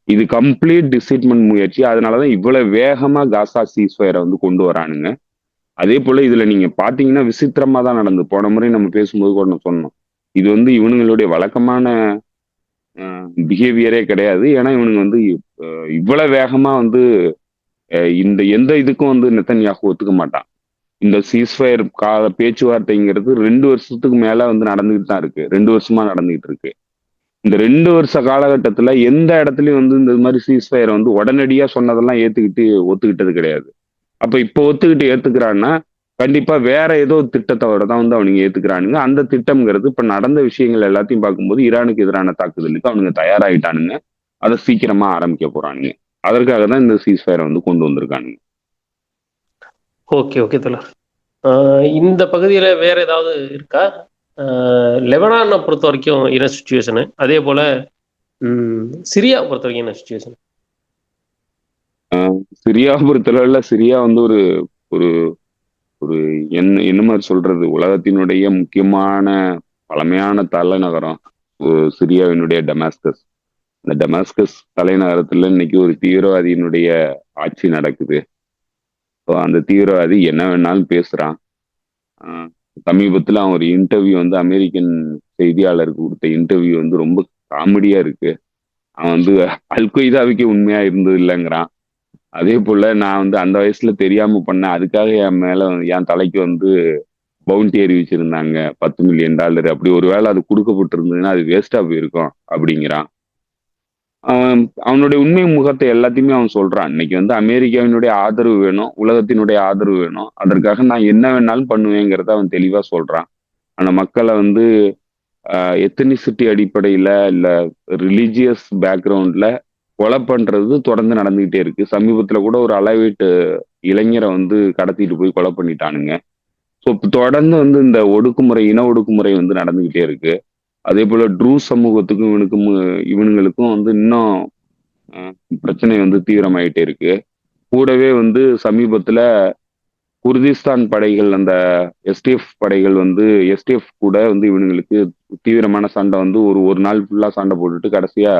இது கம்ப்ளீட் டிசிட்மெண்ட் முயற்சி. அதனாலதான் இவ்வளவு வேகமா காசா சீஸ்ஃபயரை வந்து கொண்டு வரானுங்க. அதே போல இதுல நீங்க பாத்தீங்கன்னா விசித்திரமா தான் நடந்தது. போன முறை நம்ம பேசும்போது கூட நான் சொன்னோம். இது வந்து இவனுங்களுடைய வழக்கமான பிஹேவியரே கிடையாது. ஏன்னா இவனுங்க வந்து இவ்வளவு வேகமா வந்து இந்த எந்த இதுக்கும் வந்து நெத்தன்யாகு ஒத்துக்க மாட்டான். இந்த சீஸ்ஃபயர் கால பேச்சுவார்த்தைங்கிறது 2 வருஷத்துக்கு மேல வந்து நடந்துகிட்டு தான் இருக்கு. 2 வருஷமா நடந்துகிட்டு இருக்கு. இந்த 2 வருஷ காலகட்டத்துல எந்த இடத்துலயும் வந்து இந்த மாதிரி சீஸ்ஃபயர் வந்து உடனடியா சொன்னதெல்லாம் ஒத்துக்கிட்டது கிடையாது. அப்ப இப்போ ஒத்துக்கிட்டு ஏத்துக்கிறான்னா, கண்டிப்பா வேற ஏதோ திட்டத்தோட தான் வந்து அவனுங்க ஏத்துக்கிறானுங்க. அந்த திட்டம்ங்கிறது இப்ப நடந்த விஷயங்கள் எல்லாத்தையும் பார்க்கும்போது ஈரானுக்கு எதிரான தாக்குதலுக்கு அவனுங்க தயாராயிட்டானுங்க. அத சீக்கிரமா ஆரம்பிக்க போறானுங்க. அதற்காக தான் இந்த சீஸ்ஃபயரை வந்து கொண்டு வந்திருக்கானுங்க. ஓகே, ஓகே தோழர். இந்த பகுதியில வேற ஏதாவது இருக்கா? லெபனானை பொறுத்த வரைக்கும் என்ன சுச்சுவேஷனு? அதே போல சிரியா பொறுத்த வரைக்கும் என்ன சுச்சுவேஷன்? சிரியா பொறுத்தளவுல சிரியா வந்து ஒரு ஒரு ஒரு என்ன மாதிரி சொல்றது, உலகத்தினுடைய முக்கியமான பழமையான தலைநகரம் சிரியாவினுடைய டெமாஸ்கஸ். இந்த டெமாஸ்கஸ் தலைநகரத்துல இன்னைக்கு ஒரு தீவிரவாதியினுடைய ஆட்சி நடக்குது. அந்த தீவிரவாதி என்ன வேணாலும் பேசுறான். சமீபத்துல அவன் ஒரு இன்டர்வியூ வந்து அமெரிக்கன் செய்தியாளருக்கு கொடுத்த இன்டர்வியூ வந்து ரொம்ப காமெடியா இருக்கு. அவன் வந்து அல்கொய்தாவுக்கு உண்மையா இருந்தது இல்லைங்கிறான். அதே போல நான் வந்து அந்த வயசுல தெரியாம பண்ணேன், அதுக்காக என் தலைக்கு வந்து பவுண்டி அறிவிச்சிருந்தாங்க $10 மில்லியன். அப்படி ஒருவேளை அது கொடுக்கப்பட்டிருந்ததுன்னா அது வேஸ்டா போயிருக்கும் அப்படிங்கிறான். அவனுடைய உண்மை முகத்தை எல்லாத்தையுமே அவன் சொல்றான். இன்னைக்கு வந்து அமெரிக்காவினுடைய ஆதரவு வேணும், உலகத்தினுடைய ஆதரவு வேணும், அதற்காக நான் என்ன வேணாலும் பண்ணுவேங்கிறத அவன் தெளிவா சொல்றான். ஆனா மக்களை வந்து எத்தனிசிட்டி அடிப்படையில இல்ல ரிலீஜியஸ் பேக்ரவுண்ட்ல கொலை பண்றது தொடர்ந்து நடந்துகிட்டே இருக்கு. சமீபத்துல கூட ஒரு அளவீட்டு இளைஞரை வந்து கடத்திட்டு போய் கொலை பண்ணிட்டானுங்க. ஸோ தொடர்ந்து வந்து இந்த இன ஒடுக்குமுறை வந்து நடந்துகிட்டே இருக்கு. அதே போல ட்ரூஸ் சமூகத்துக்கும் இவனுங்களுக்கும் வந்து இன்னும் பிரச்சனை வந்து தீவிரமாயிட்டே இருக்கு. கூடவே வந்து சமீபத்துல குர்திஸ்தான் படைகள், அந்த எஸ்டிஎஃப் படைகள் வந்து எஸ்டிஎஃப் கூட வந்து இவனுங்களுக்கு தீவிரமான சண்டை வந்து ஒரு நாள் ஃபுல்லா சண்டை போட்டுட்டு கடைசியா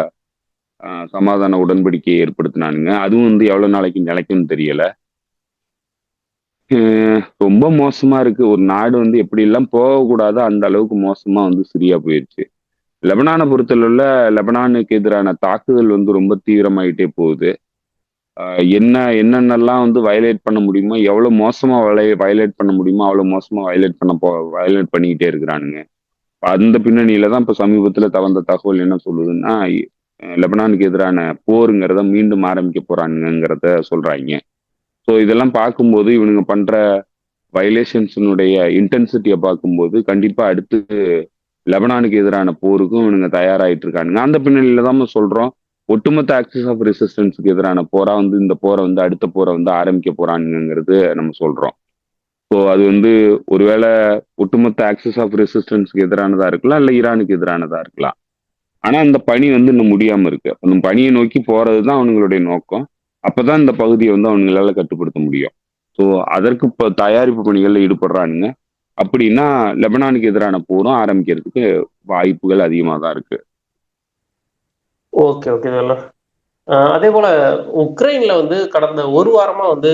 சமாதான உடன்படிக்கையை ஏற்படுத்தினானுங்க. அதுவும் வந்து எவ்வளவு நாளைக்கு நிலைக்கும்னு தெரியல. ரொம்ப மோசமா இருக்கு. ஒரு நாடு வந்து எப்படி எல்லாம் போகக்கூடாதோ அந்த அளவுக்கு மோசமா வந்து சிரியா போயிருச்சு. லெபனானை பொறுத்தளவுல லெபனானுக்கு எதிரான தாக்குதல் வந்து ரொம்ப தீவிரமாயிட்டே போகுது. என்னென்னலாம் வந்து வயலேட் பண்ண முடியுமோ, எவ்வளவு மோசமா வயலேட் பண்ண முடியுமோ அவ்வளவு மோசமா வயலேட் பண்ணிக்கிட்டே இருக்கிறானுங்க. அந்த பின்னணியில தான் இப்ப சமீபத்துல வந்த தகவல் என்ன சொல்லுதுன்னா, லெபனானுக்கு எதிரான போருங்கிறத மீண்டும் ஆரம்பிக்க போறானுங்கிறத சொல்றாங்க. ஸோ இதெல்லாம் பார்க்கும்போது இவனுங்க பண்ற வயலேஷன்ஸினுடைய இன்டென்சிட்டியை பார்க்கும்போது கண்டிப்பா அடுத்து லெபனானுக்கு எதிரான போருக்கும் இவனுங்க தயாராயிட்டு இருக்கானுங்க. அந்த பின்னணியில தான் நம்ம சொல்றோம், ஒட்டுமொத்த ஆக்சிஸ் ஆஃப் ரெசிஸ்டன்ஸுக்கு எதிரான போரா வந்து இந்த போரை வந்து அடுத்த போரை வந்து ஆரம்பிக்க போறானுங்கிறது நம்ம சொல்றோம். ஸோ அது வந்து ஒருவேளை ஒட்டுமொத்த ஆக்சிஸ் ஆஃப் ரெசிஸ்டன்ஸுக்கு எதிரானதா இருக்கலாம், இல்ல ஈரானுக்கு எதிரானதா இருக்கலாம். ஆனா அந்த பணி வந்து இன்னும் முடியாம இருக்கு. அந்த பணியை நோக்கி போறதுதான் அவனுங்களுடைய நோக்கம். அப்பதான் இந்த பகுதியை வந்து அவனுங்களால கட்டுப்படுத்த முடியும். ஸோ அதற்கு இப்ப தயாரிப்பு பணிகள்ல ஈடுபடுறானுங்க. அப்படின்னா லெபனானுக்கு எதிரான போரும் ஆரம்பிக்கிறதுக்கு வாய்ப்புகள் அதிகமா தான் இருக்கு. ஓகே, ஓகே தோழர். அதே போல உக்ரைன்ல வந்து கடந்த ஒரு வாரமா வந்து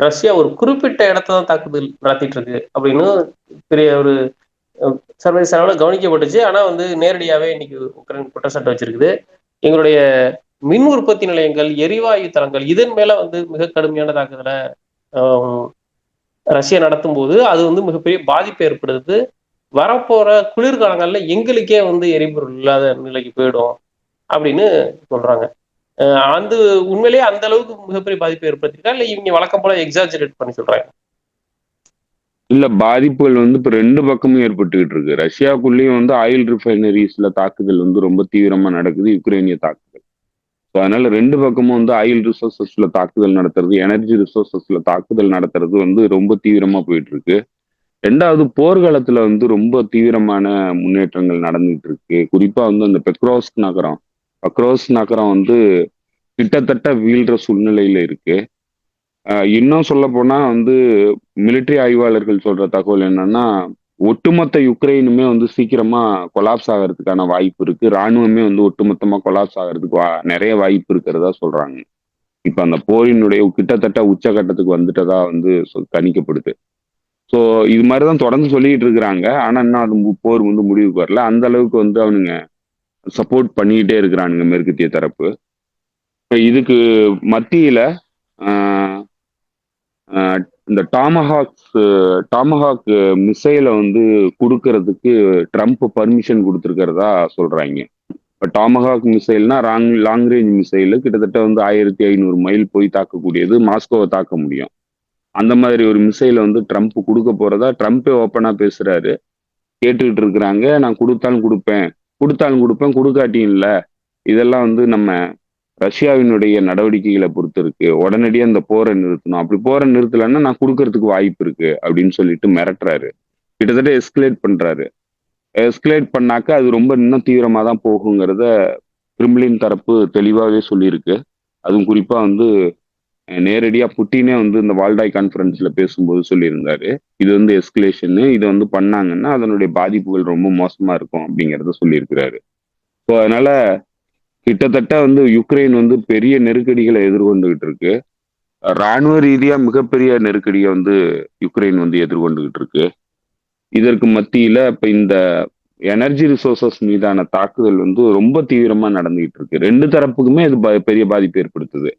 ரஷ்யா ஒரு குறிப்பிட்ட இடத்த தான் தாக்குதல் நடத்திட்டு இருக்கு அப்படின்னு பெரிய ஒரு சர்வதேச அளவில் கவனிக்கப்பட்டுச்சு. ஆனா வந்து நேரடியாவே இன்னைக்கு உக்ரைன் குற்றச்சாட்டு வச்சிருக்குது. எங்களுடைய மின் உற்பத்தி நிலையங்கள், எரிவாயு தளங்கள் இதன் மேல வந்து மிக கடுமையான தாக்குதலை ரஷ்யா நடத்தும் போது அது வந்து மிகப்பெரிய பாதிப்பை ஏற்படுது. வரப்போற குளிர்காலங்கள்ல எங்களுக்கே வந்து எரிபொருள் இல்லாத நிலைக்கு போயிடும் அப்படின்னு சொல்றாங்க. அந்த உண்மையிலேயே அந்த அளவுக்கு மிகப்பெரிய பாதிப்பை ஏற்படுத்திருக்கா, இல்ல இவங்க வழக்கம் போல எக்ஸாஜரேட் பண்ணி சொல்றாங்க? இல்ல, பாதிப்புகள் வந்து இப்ப 2 பக்கமும் ஏற்பட்டுக்கிட்டு இருக்கு. ரஷ்யாவுக்குள்ளேயும் வந்து ஆயில் ரிஃபைனரிஸ்ல தாக்குதல் வந்து ரொம்ப தீவிரமா நடக்குது, யுக்ரைனிய தாக்குதல். அதனால 2 பக்கமும் வந்து ஆயில் ரிசோர்சஸ்ல தாக்குதல் நடத்துறது, எனர்ஜி ரிசோர்சஸ்ல தாக்குதல் நடத்துறது வந்து ரொம்ப தீவிரமா போயிட்டு இருக்கு. 2வது போர்க்காலத்துல வந்து ரொம்ப தீவிரமான முன்னேற்றங்கள் நடந்துட்டு இருக்கு. குறிப்பா வந்து அந்த பக்ரோஸ் நகரம் வந்து கிட்டத்தட்ட வீழ்ற சூழ்நிலையில இருக்கு. இன்னும் சொல்ல போனா வந்து மிலிட்டரி ஆய்வாளர்கள் சொல்ற தகவல் என்னன்னா, ஒட்டுமொத்த யுக்ரைனுமே வந்து சீக்கிரமா கொலாப்ஸ் ஆகிறதுக்கான வாய்ப்பு இருக்கு. ராணுவமே வந்து ஒட்டுமொத்தமா கொலாப்ஸ் ஆகிறதுக்கு நிறைய வாய்ப்பு இருக்கிறதா சொல்றாங்க. இப்ப அந்த போரினுடைய கிட்டத்தட்ட உச்சகட்டத்துக்கு வந்துட்டதா வந்து கணிக்கப்படுது. ஸோ இது மாதிரிதான் தொடர்ந்து சொல்லிட்டு இருக்கிறாங்க. ஆனா இன்னும் அது போர் வந்து முடிவுக்கு வரல. அந்த அளவுக்கு வந்து அவனுங்க சப்போர்ட் பண்ணிக்கிட்டே இருக்கிறானுங்க மேற்கத்திய தரப்பு. இப்ப இதுக்கு மத்தியில ஆஹ், ஆஹ், இந்த டாமஹாக் மிசைலை வந்து கொடுக்கறதுக்கு ட்ரம்ப் பர்மிஷன் கொடுத்துருக்கிறதா சொல்றாங்க. இப்போ டாமஹாக் மிசைல்னா லாங் ரேஞ்ச் மிசைல், கிட்டத்தட்ட வந்து 1500 மைல் போய் தாக்கக்கூடியது, மாஸ்கோவை தாக்க முடியும். அந்த மாதிரி ஒரு மிசைலை வந்து ட்ரம்ப் கொடுக்க போறதா ட்ரம்ப்பே ஓப்பனா பேசுறாரு. கேட்டுக்கிட்டு இருக்கிறாங்க. நான் கொடுத்தாலும் கொடுப்பேன், கொடுக்காட்டியும் இல்ல. இதெல்லாம் வந்து நம்ம ரஷ்யாவினுடைய நடவடிக்கைகளை பொறுத்து இருக்கு. உடனடியாக இந்த போரை நிறுத்தணும். அப்படி போரை நிறுத்தலைன்னா நான் கொடுக்கறதுக்கு வாய்ப்பு இருக்கு அப்படின்னு சொல்லிட்டு மிரட்டுறாரு. கிட்டத்தட்ட எஸ்கலேட் பண்றாரு. எஸ்கலேட் பண்ணாக்க அது ரொம்ப இன்னும் தீவிரமா தான் போகுங்கிறத கிரிம்லின் தரப்பு தெளிவாகவே சொல்லியிருக்கு. அதுவும் குறிப்பா வந்து நேரடியா புட்டினே வந்து இந்த வால்டாய் கான்ஃபரன்ஸ்ல பேசும்போது சொல்லியிருந்தாரு. இது வந்து எஸ்கலேஷன், இதை வந்து பண்ணாங்கன்னா அதனுடைய பாதிப்புகள் ரொம்ப மோசமா இருக்கும் அப்படிங்கிறத சொல்லியிருக்கிறாரு. ஸோ அதனால கிட்டத்தட்ட வந்து யுக்ரைன் வந்து பெரிய நெருக்கடிகளை எதிர்கொண்டுகிட்டு இருக்கு. ராணுவ ரீதியா மிகப்பெரிய நெருக்கடியை வந்து யுக்ரைன் வந்து எதிர்கொண்டுகிட்டு இருக்கு. இதற்கு மத்தியில இப்ப இந்த எனர்ஜி ரிசோர்சஸ் மீதான தாக்குதல் வந்து ரொம்ப தீவிரமா நடந்துகிட்டு இருக்கு. ரெண்டு தரப்புக்குமே இது பெரிய பாதிப்பு ஏற்படுத்துது.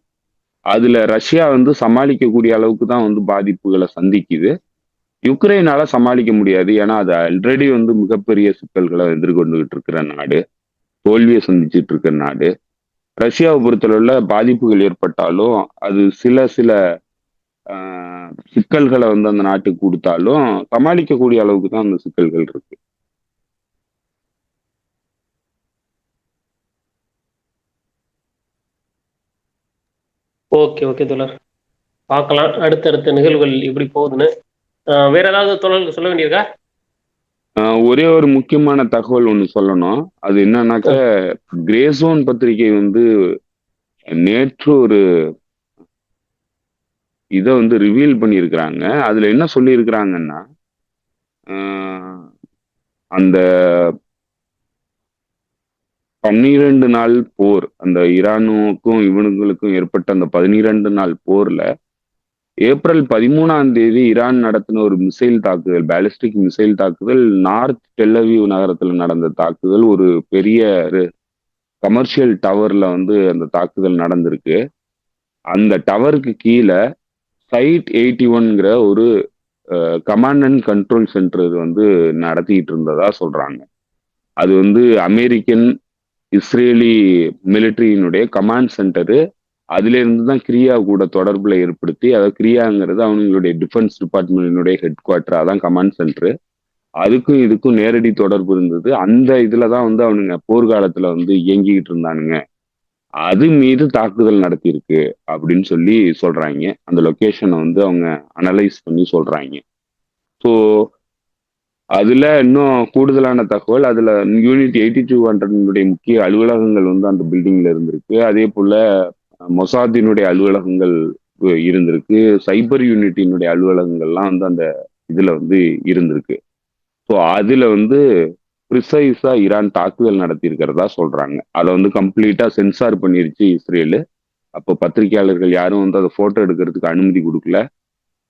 அதுல ரஷ்யா வந்து சமாளிக்கக்கூடிய அளவுக்கு தான் வந்து பாதிப்புகளை சந்திக்குது. யுக்ரைனால சமாளிக்க முடியாது. ஏன்னா அது ஆல்ரெடி வந்து மிகப்பெரிய சிக்கல்களை எதிர்கொண்டுகிட்டு இருக்கிற நாடு, தோல்வியை சந்திச்சுட்டு இருக்கிற நாடு. ரஷ்யாவை பொறுத்தளவுல பாதிப்புகள் ஏற்பட்டாலும் அது சில சிக்கல்களை வந்து அந்த நாட்டுக்கு கொடுத்தாலும் சமாளிக்கக்கூடிய அளவுக்கு தான் அந்த சிக்கல்கள் இருக்கு. ஓகே ஓகே தோழர், பார்க்கலாம் அடுத்தடுத்த நிகழ்வுகள் எப்படி போகுதுன்னு. வேற ஏதாவது தோழர்களுக்கு சொல்ல வேண்டியிருக்கா? ஒரே ஒரு முக்கியமான தகவல் ஒண்ணு சொல்லணும். அது என்னன்னாக்க, கிரேசோன் பத்திரிகை வந்து நேற்று ஒரு இதை வந்து ரிவீல் பண்ணியிருக்கிறாங்க. அதுல என்ன சொல்லியிருக்கிறாங்கன்னா, அந்த 12 நாள் போர், அந்த ஈரானுக்கும் இவனுங்களுக்கும் ஏற்பட்ட அந்த 12 நாள் போர்ல ஏப்ரல் 13ஆம் தேதி ஈரான் நடத்தின ஒரு மிசைல் தாக்குதல், பாலிஸ்டிக் மிசைல் தாக்குதல், நார்த் டெல்லவிவ் நகரத்துல நடந்த தாக்குதல், ஒரு பெரிய கமர்ஷியல் டவர்ல வந்து அந்த தாக்குதல் நடந்திருக்கு. அந்த டவருக்கு கீழே சைட் 81ங்கிற ஒரு கமாண்ட் அண்ட் கண்ட்ரோல் சென்டர் வந்து நடத்திட்டு இருந்ததா சொல்றாங்க. அது வந்து அமெரிக்கன் இஸ்ரேலி மிலிட்டரியினுடைய கமாண்ட் சென்டரு. அதுல இருந்து தான் கிரியா கூட தொடர்புல ஏற்படுத்தி, அதாவது கிரியாங்கிறது அவங்களுடைய டிஃபென்ஸ் டிபார்ட்மெண்டினுடைய ஹெட் குவார்டர், அதான் கமாண்ட் சென்டர். அதுக்கும் இதுக்கும் நேரடி தொடர்பு இருந்தது. அந்த இதுலதான் வந்து அவனுங்க போர்க்காலத்துல வந்து இயங்கிக்கிட்டு இருந்தானுங்க. அது மீது தாக்குதல் நடத்தியிருக்கு அப்படின்னு சொல்லி சொல்றாங்க. அந்த லொகேஷனை வந்து அவங்க அனலைஸ் பண்ணி சொல்றாங்க. ஸோ அதுல இன்னும் கூடுதலான தகவல், அதுல யூனிட் 8200 முக்கிய அலுவலகங்கள் வந்து அந்த பில்டிங்ல இருந்திருக்கு. அதே போல மொசாதினுடைய அலுவலகங்கள் இருந்திருக்கு. சைபர் யூனிட்டினுடைய அலுவலகங்கள்லாம் வந்து அந்த இதுல வந்து இருந்திருக்கு. ஸோ அதுல வந்து ப்ரிசைஸா ஈரான் தாக்குதல் நடத்தி இருக்கிறதா சொல்றாங்க. அதை வந்து கம்ப்ளீட்டா சென்சார் பண்ணிருச்சு இஸ்ரேலு. அப்போ பத்திரிகையாளர்கள் யாரும் வந்து அதை போட்டோ எடுக்கிறதுக்கு அனுமதி கொடுக்கல.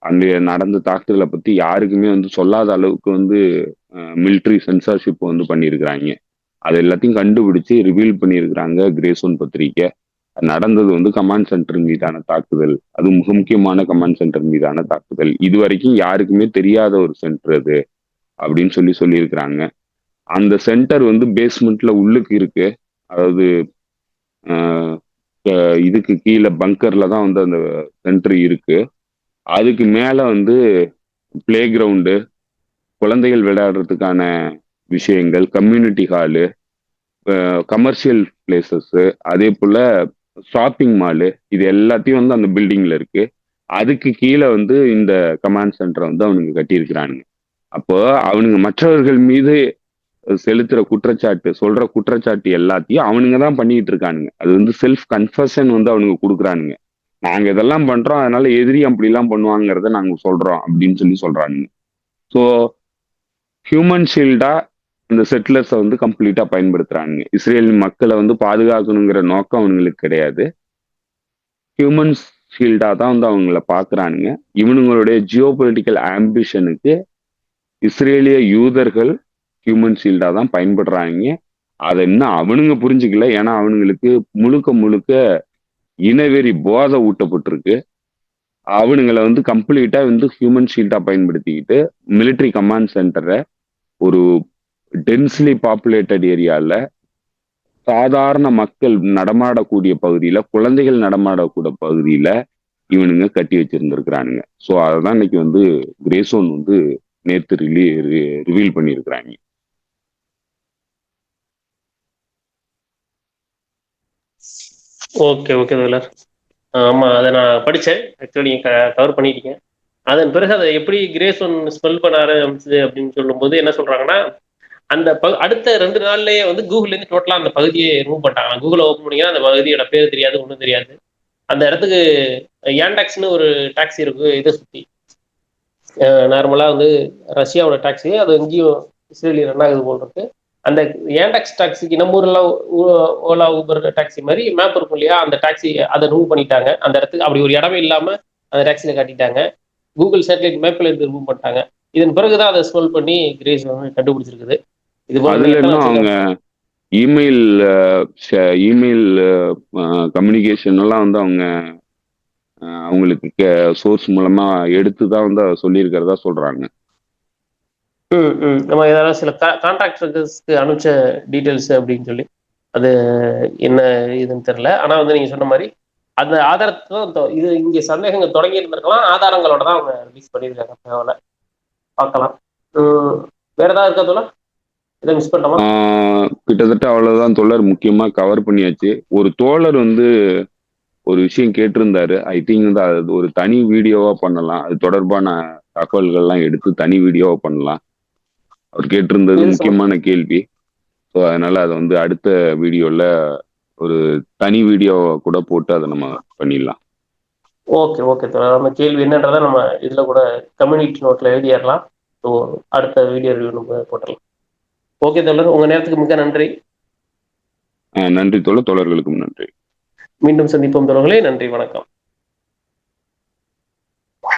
அங்கே நடந்த தாக்குதலை பத்தி யாருக்குமே வந்து சொல்லாத அளவுக்கு வந்து மிலிட்ரி சென்சார்ஷிப் வந்து பண்ணியிருக்கிறாங்க. அது எல்லாத்தையும் கண்டுபிடிச்சு ரிவீல் பண்ணியிருக்கிறாங்க கிரேசோன் பத்திரிக்கை. நடந்தது வந்து கமாண்ட் சென்டர் மீதான தாக்குதல், அது மிக முக்கியமான கமாண்ட் சென்டர் மீதான தாக்குதல். இது வரைக்கும் யாருக்குமே தெரியாத ஒரு சென்டர் அது அப்படின்னு சொல்லியிருக்கிறாங்க. அந்த சென்டர் வந்து பேஸ்மெண்ட்ல உள்ளுக்கு இருக்கு. அதாவது இதுக்கு கீழே பங்கர்ல தான் வந்து அந்த சென்டர் இருக்கு. அதுக்கு மேல வந்து பிளே கிரவுண்டு, குழந்தைகள் விளையாடுறதுக்கான விஷயங்கள், கம்யூனிட்டி ஹாலு, கமர்ஷியல் பிளேசஸ், அதே போல ஷாப்பிங் மாலு, இது எல்லாத்தையும் வந்து அந்த பில்டிங்ல இருக்கு. அதுக்கு கீழே வந்து இந்த கமாண்ட் சென்டரை வந்து அவனுங்க கட்டியிருக்கிறானுங்க. அப்போ அவனுங்க மற்றவர்கள் மீது செலுத்துற குற்றச்சாட்டு, சொல்ற குற்றச்சாட்டு எல்லாத்தையும் அவனுங்க தான் பண்ணிட்டு இருக்கானுங்க. அது வந்து செல்ஃப் கன்ஃபஷன் வந்து அவனுங்க கொடுக்குறானுங்க. நாங்க இதெல்லாம் பண்றோம், அதனால எதிரி அப்படிலாம் பண்ணுவாங்கிறத நாங்க சொல்றோம் அப்படின்னு சொல்றானுங்க. ஸோ ஹியூமன் ஷீல்டா இந்த செட்டிலர்ஸை வந்து கம்ப்ளீட்டா பயன்படுத்துறானுங்க. இஸ்ரேல் மக்களை வந்து பாதுகாக்கணுங்கிற நோக்கம் அவங்களுக்கு கிடையாது. ஹியூமன் ஷீல்டா தான் வந்து அவங்கள பாக்குறானுங்க. இவனுங்களுடைய ஜியோ பொலிட்டிக்கல் ஆம்பிஷனுக்கு இஸ்ரேலிய யூதர்கள் ஹியூமன் ஷீல்டா தான் பயன்படுறாங்க. அதை இன்னும் அவனுங்க புரிஞ்சுக்கல. ஏன்னா அவனுங்களுக்கு முழுக்க முழுக்க இனவெறி போதை ஊட்டப்பட்டிருக்கு. அவனுங்களை வந்து கம்ப்ளீட்டா வந்து ஹியூமன் ஷீல்டா பயன்படுத்திக்கிட்டு மிலிட்டரி கமாண்ட் சென்டரை ஒரு டென்ஸ்லி பாப்புலேட்டட் ஏரியால சாதாரண மக்கள் நடமாடக்கூடிய பகுதியில, குழந்தைகள் நடமாடக்கூடிய பகுதியில இவனுங்க கட்டி வச்சிருந்திருக்கிறானுங்க. ஸோ அதான் இன்னைக்கு வந்து கிரேசோன் வந்து நேத்து ரிவீல் பண்ணியிருக்கிறாங்க. ஓகே ஓகே தோழர். ஆமா, அதை நான் படித்தேன். ஆக்சுவலி கவர் பண்ணிட்டீங்க. அதன் பிறகு அதை எப்படி கிரேஸ் ஒன் ஸ்மெல் பண்ண ஆரம்பிச்சது அப்படின்னு சொல்லும்போது என்ன சொல்றாங்கன்னா, அந்த அடுத்த 2 நாள்லயே வந்து கூகுள்லேருந்து டோட்டலாக அந்த பகுதியை ரிமூவ் பண்ணிட்டாங்க. கூகுளை ஓப்பன் பண்ணிங்கன்னா அந்த பகுதியோட பேர் தெரியாது, ஒன்றும் தெரியாது. அந்த இடத்துக்கு ஏண்டாக்ஸ்னு ஒரு டாக்ஸி இருக்கு, இதை சுற்றி நார்மலாக வந்து ரஷ்யாவோட டாக்ஸி, அது எங்கேயும் இஸ்ரேலில் ரன் ஆகுது போல் இருக்கு. அந்த ஏண்டாக்ஸ் டாக்ஸிக்கு நம்ம ஊர்லாம் ஓலா ஊபர் டாக்ஸி மாதிரி மேப் இருக்கும் இல்லையா, அந்த டாக்ஸி அதை ரிமூவ் பண்ணிட்டாங்க. அந்த இடத்துக்கு அப்படி ஒரு இடமே இல்லாமல் அந்த டாக்ஸியில் காட்டிட்டாங்க. கூகுள் சேட்டலைட் மேப்பில் இருந்து ரிமூவ் பண்ணிட்டாங்க. இதன் பிறகுதான் அதை ஸ்மெல் பண்ணி கிரேஸ் வந்து கண்டுபிடிச்சிருக்குது. இது அதுல இன்னும் அவங்க இமெயில் இமெயில் கம்யூனிகேஷன் எல்லாம் வந்து அவங்களுக்கு சோர்ஸ் மூலமா எடுத்துதான் வந்து சொல்லியிருக்கிறதா சொல்றாங்க. நம்ம இதெல்லாம் சில கான்ட்ராக்டர்ஸ்க்கு அனுப்பிச்ச டீட்டெயில்ஸ் அப்படின்னு சொல்லி அது என்ன இதுன்னு தெரியல. ஆனா வந்து நீங்க சொன்ன மாதிரி அந்த ஆதாரத்தை தான் இது இங்க சந்தேகங்கள் தொடங்கி இருந்திருக்கலாம். ஆதாரங்களோட தான் அவங்க ரிலீஸ் பண்ணியிருக்காங்க. தகவலை பார்க்கலாம். வேற ஏதாவது இருக்கா தோழர்? இதை மிஸ் பண்ணோமா? கிட்டத்தட்ட அவ்வளவுதான் தோழர். முக்கியமா கவர் பண்ணியாச்சு. ஒரு தோழர் வந்து ஒரு விஷயம் கேட்டிருந்தாரு. ஐ திங்க் வந்து அது ஒரு தனி வீடியோவா பண்ணலாம். அது தொடர்பான தகவல்கள்லாம் எடுத்து தனி வீடியோவா பண்ணலாம். அவர் கேட்டிருந்தது முக்கியமான கேள்வி. ஸோ அதனால அதை வந்து அடுத்த வீடியோல ஒரு தனி வீடியோ கூட போட்டு அதை நம்ம பண்ணிடலாம். ஓகே ஓகே தோழர். நம்ம கேள்வி என்னன்றதை நம்ம இதுல கூட கம்யூனிட்டி நோட்ல எழுதிடலாம். ஸோ அடுத்த வீடியோ ரிவ்யூ நம்ம போட்டலாம். ஓகே தோழர், உங்க நேரத்துக்கு மிக நன்றி. நன்றி தோழர். தோழர்களுக்கும் நன்றி. மீண்டும் சந்திப்போம் தோழர்களே. நன்றி, வணக்கம்.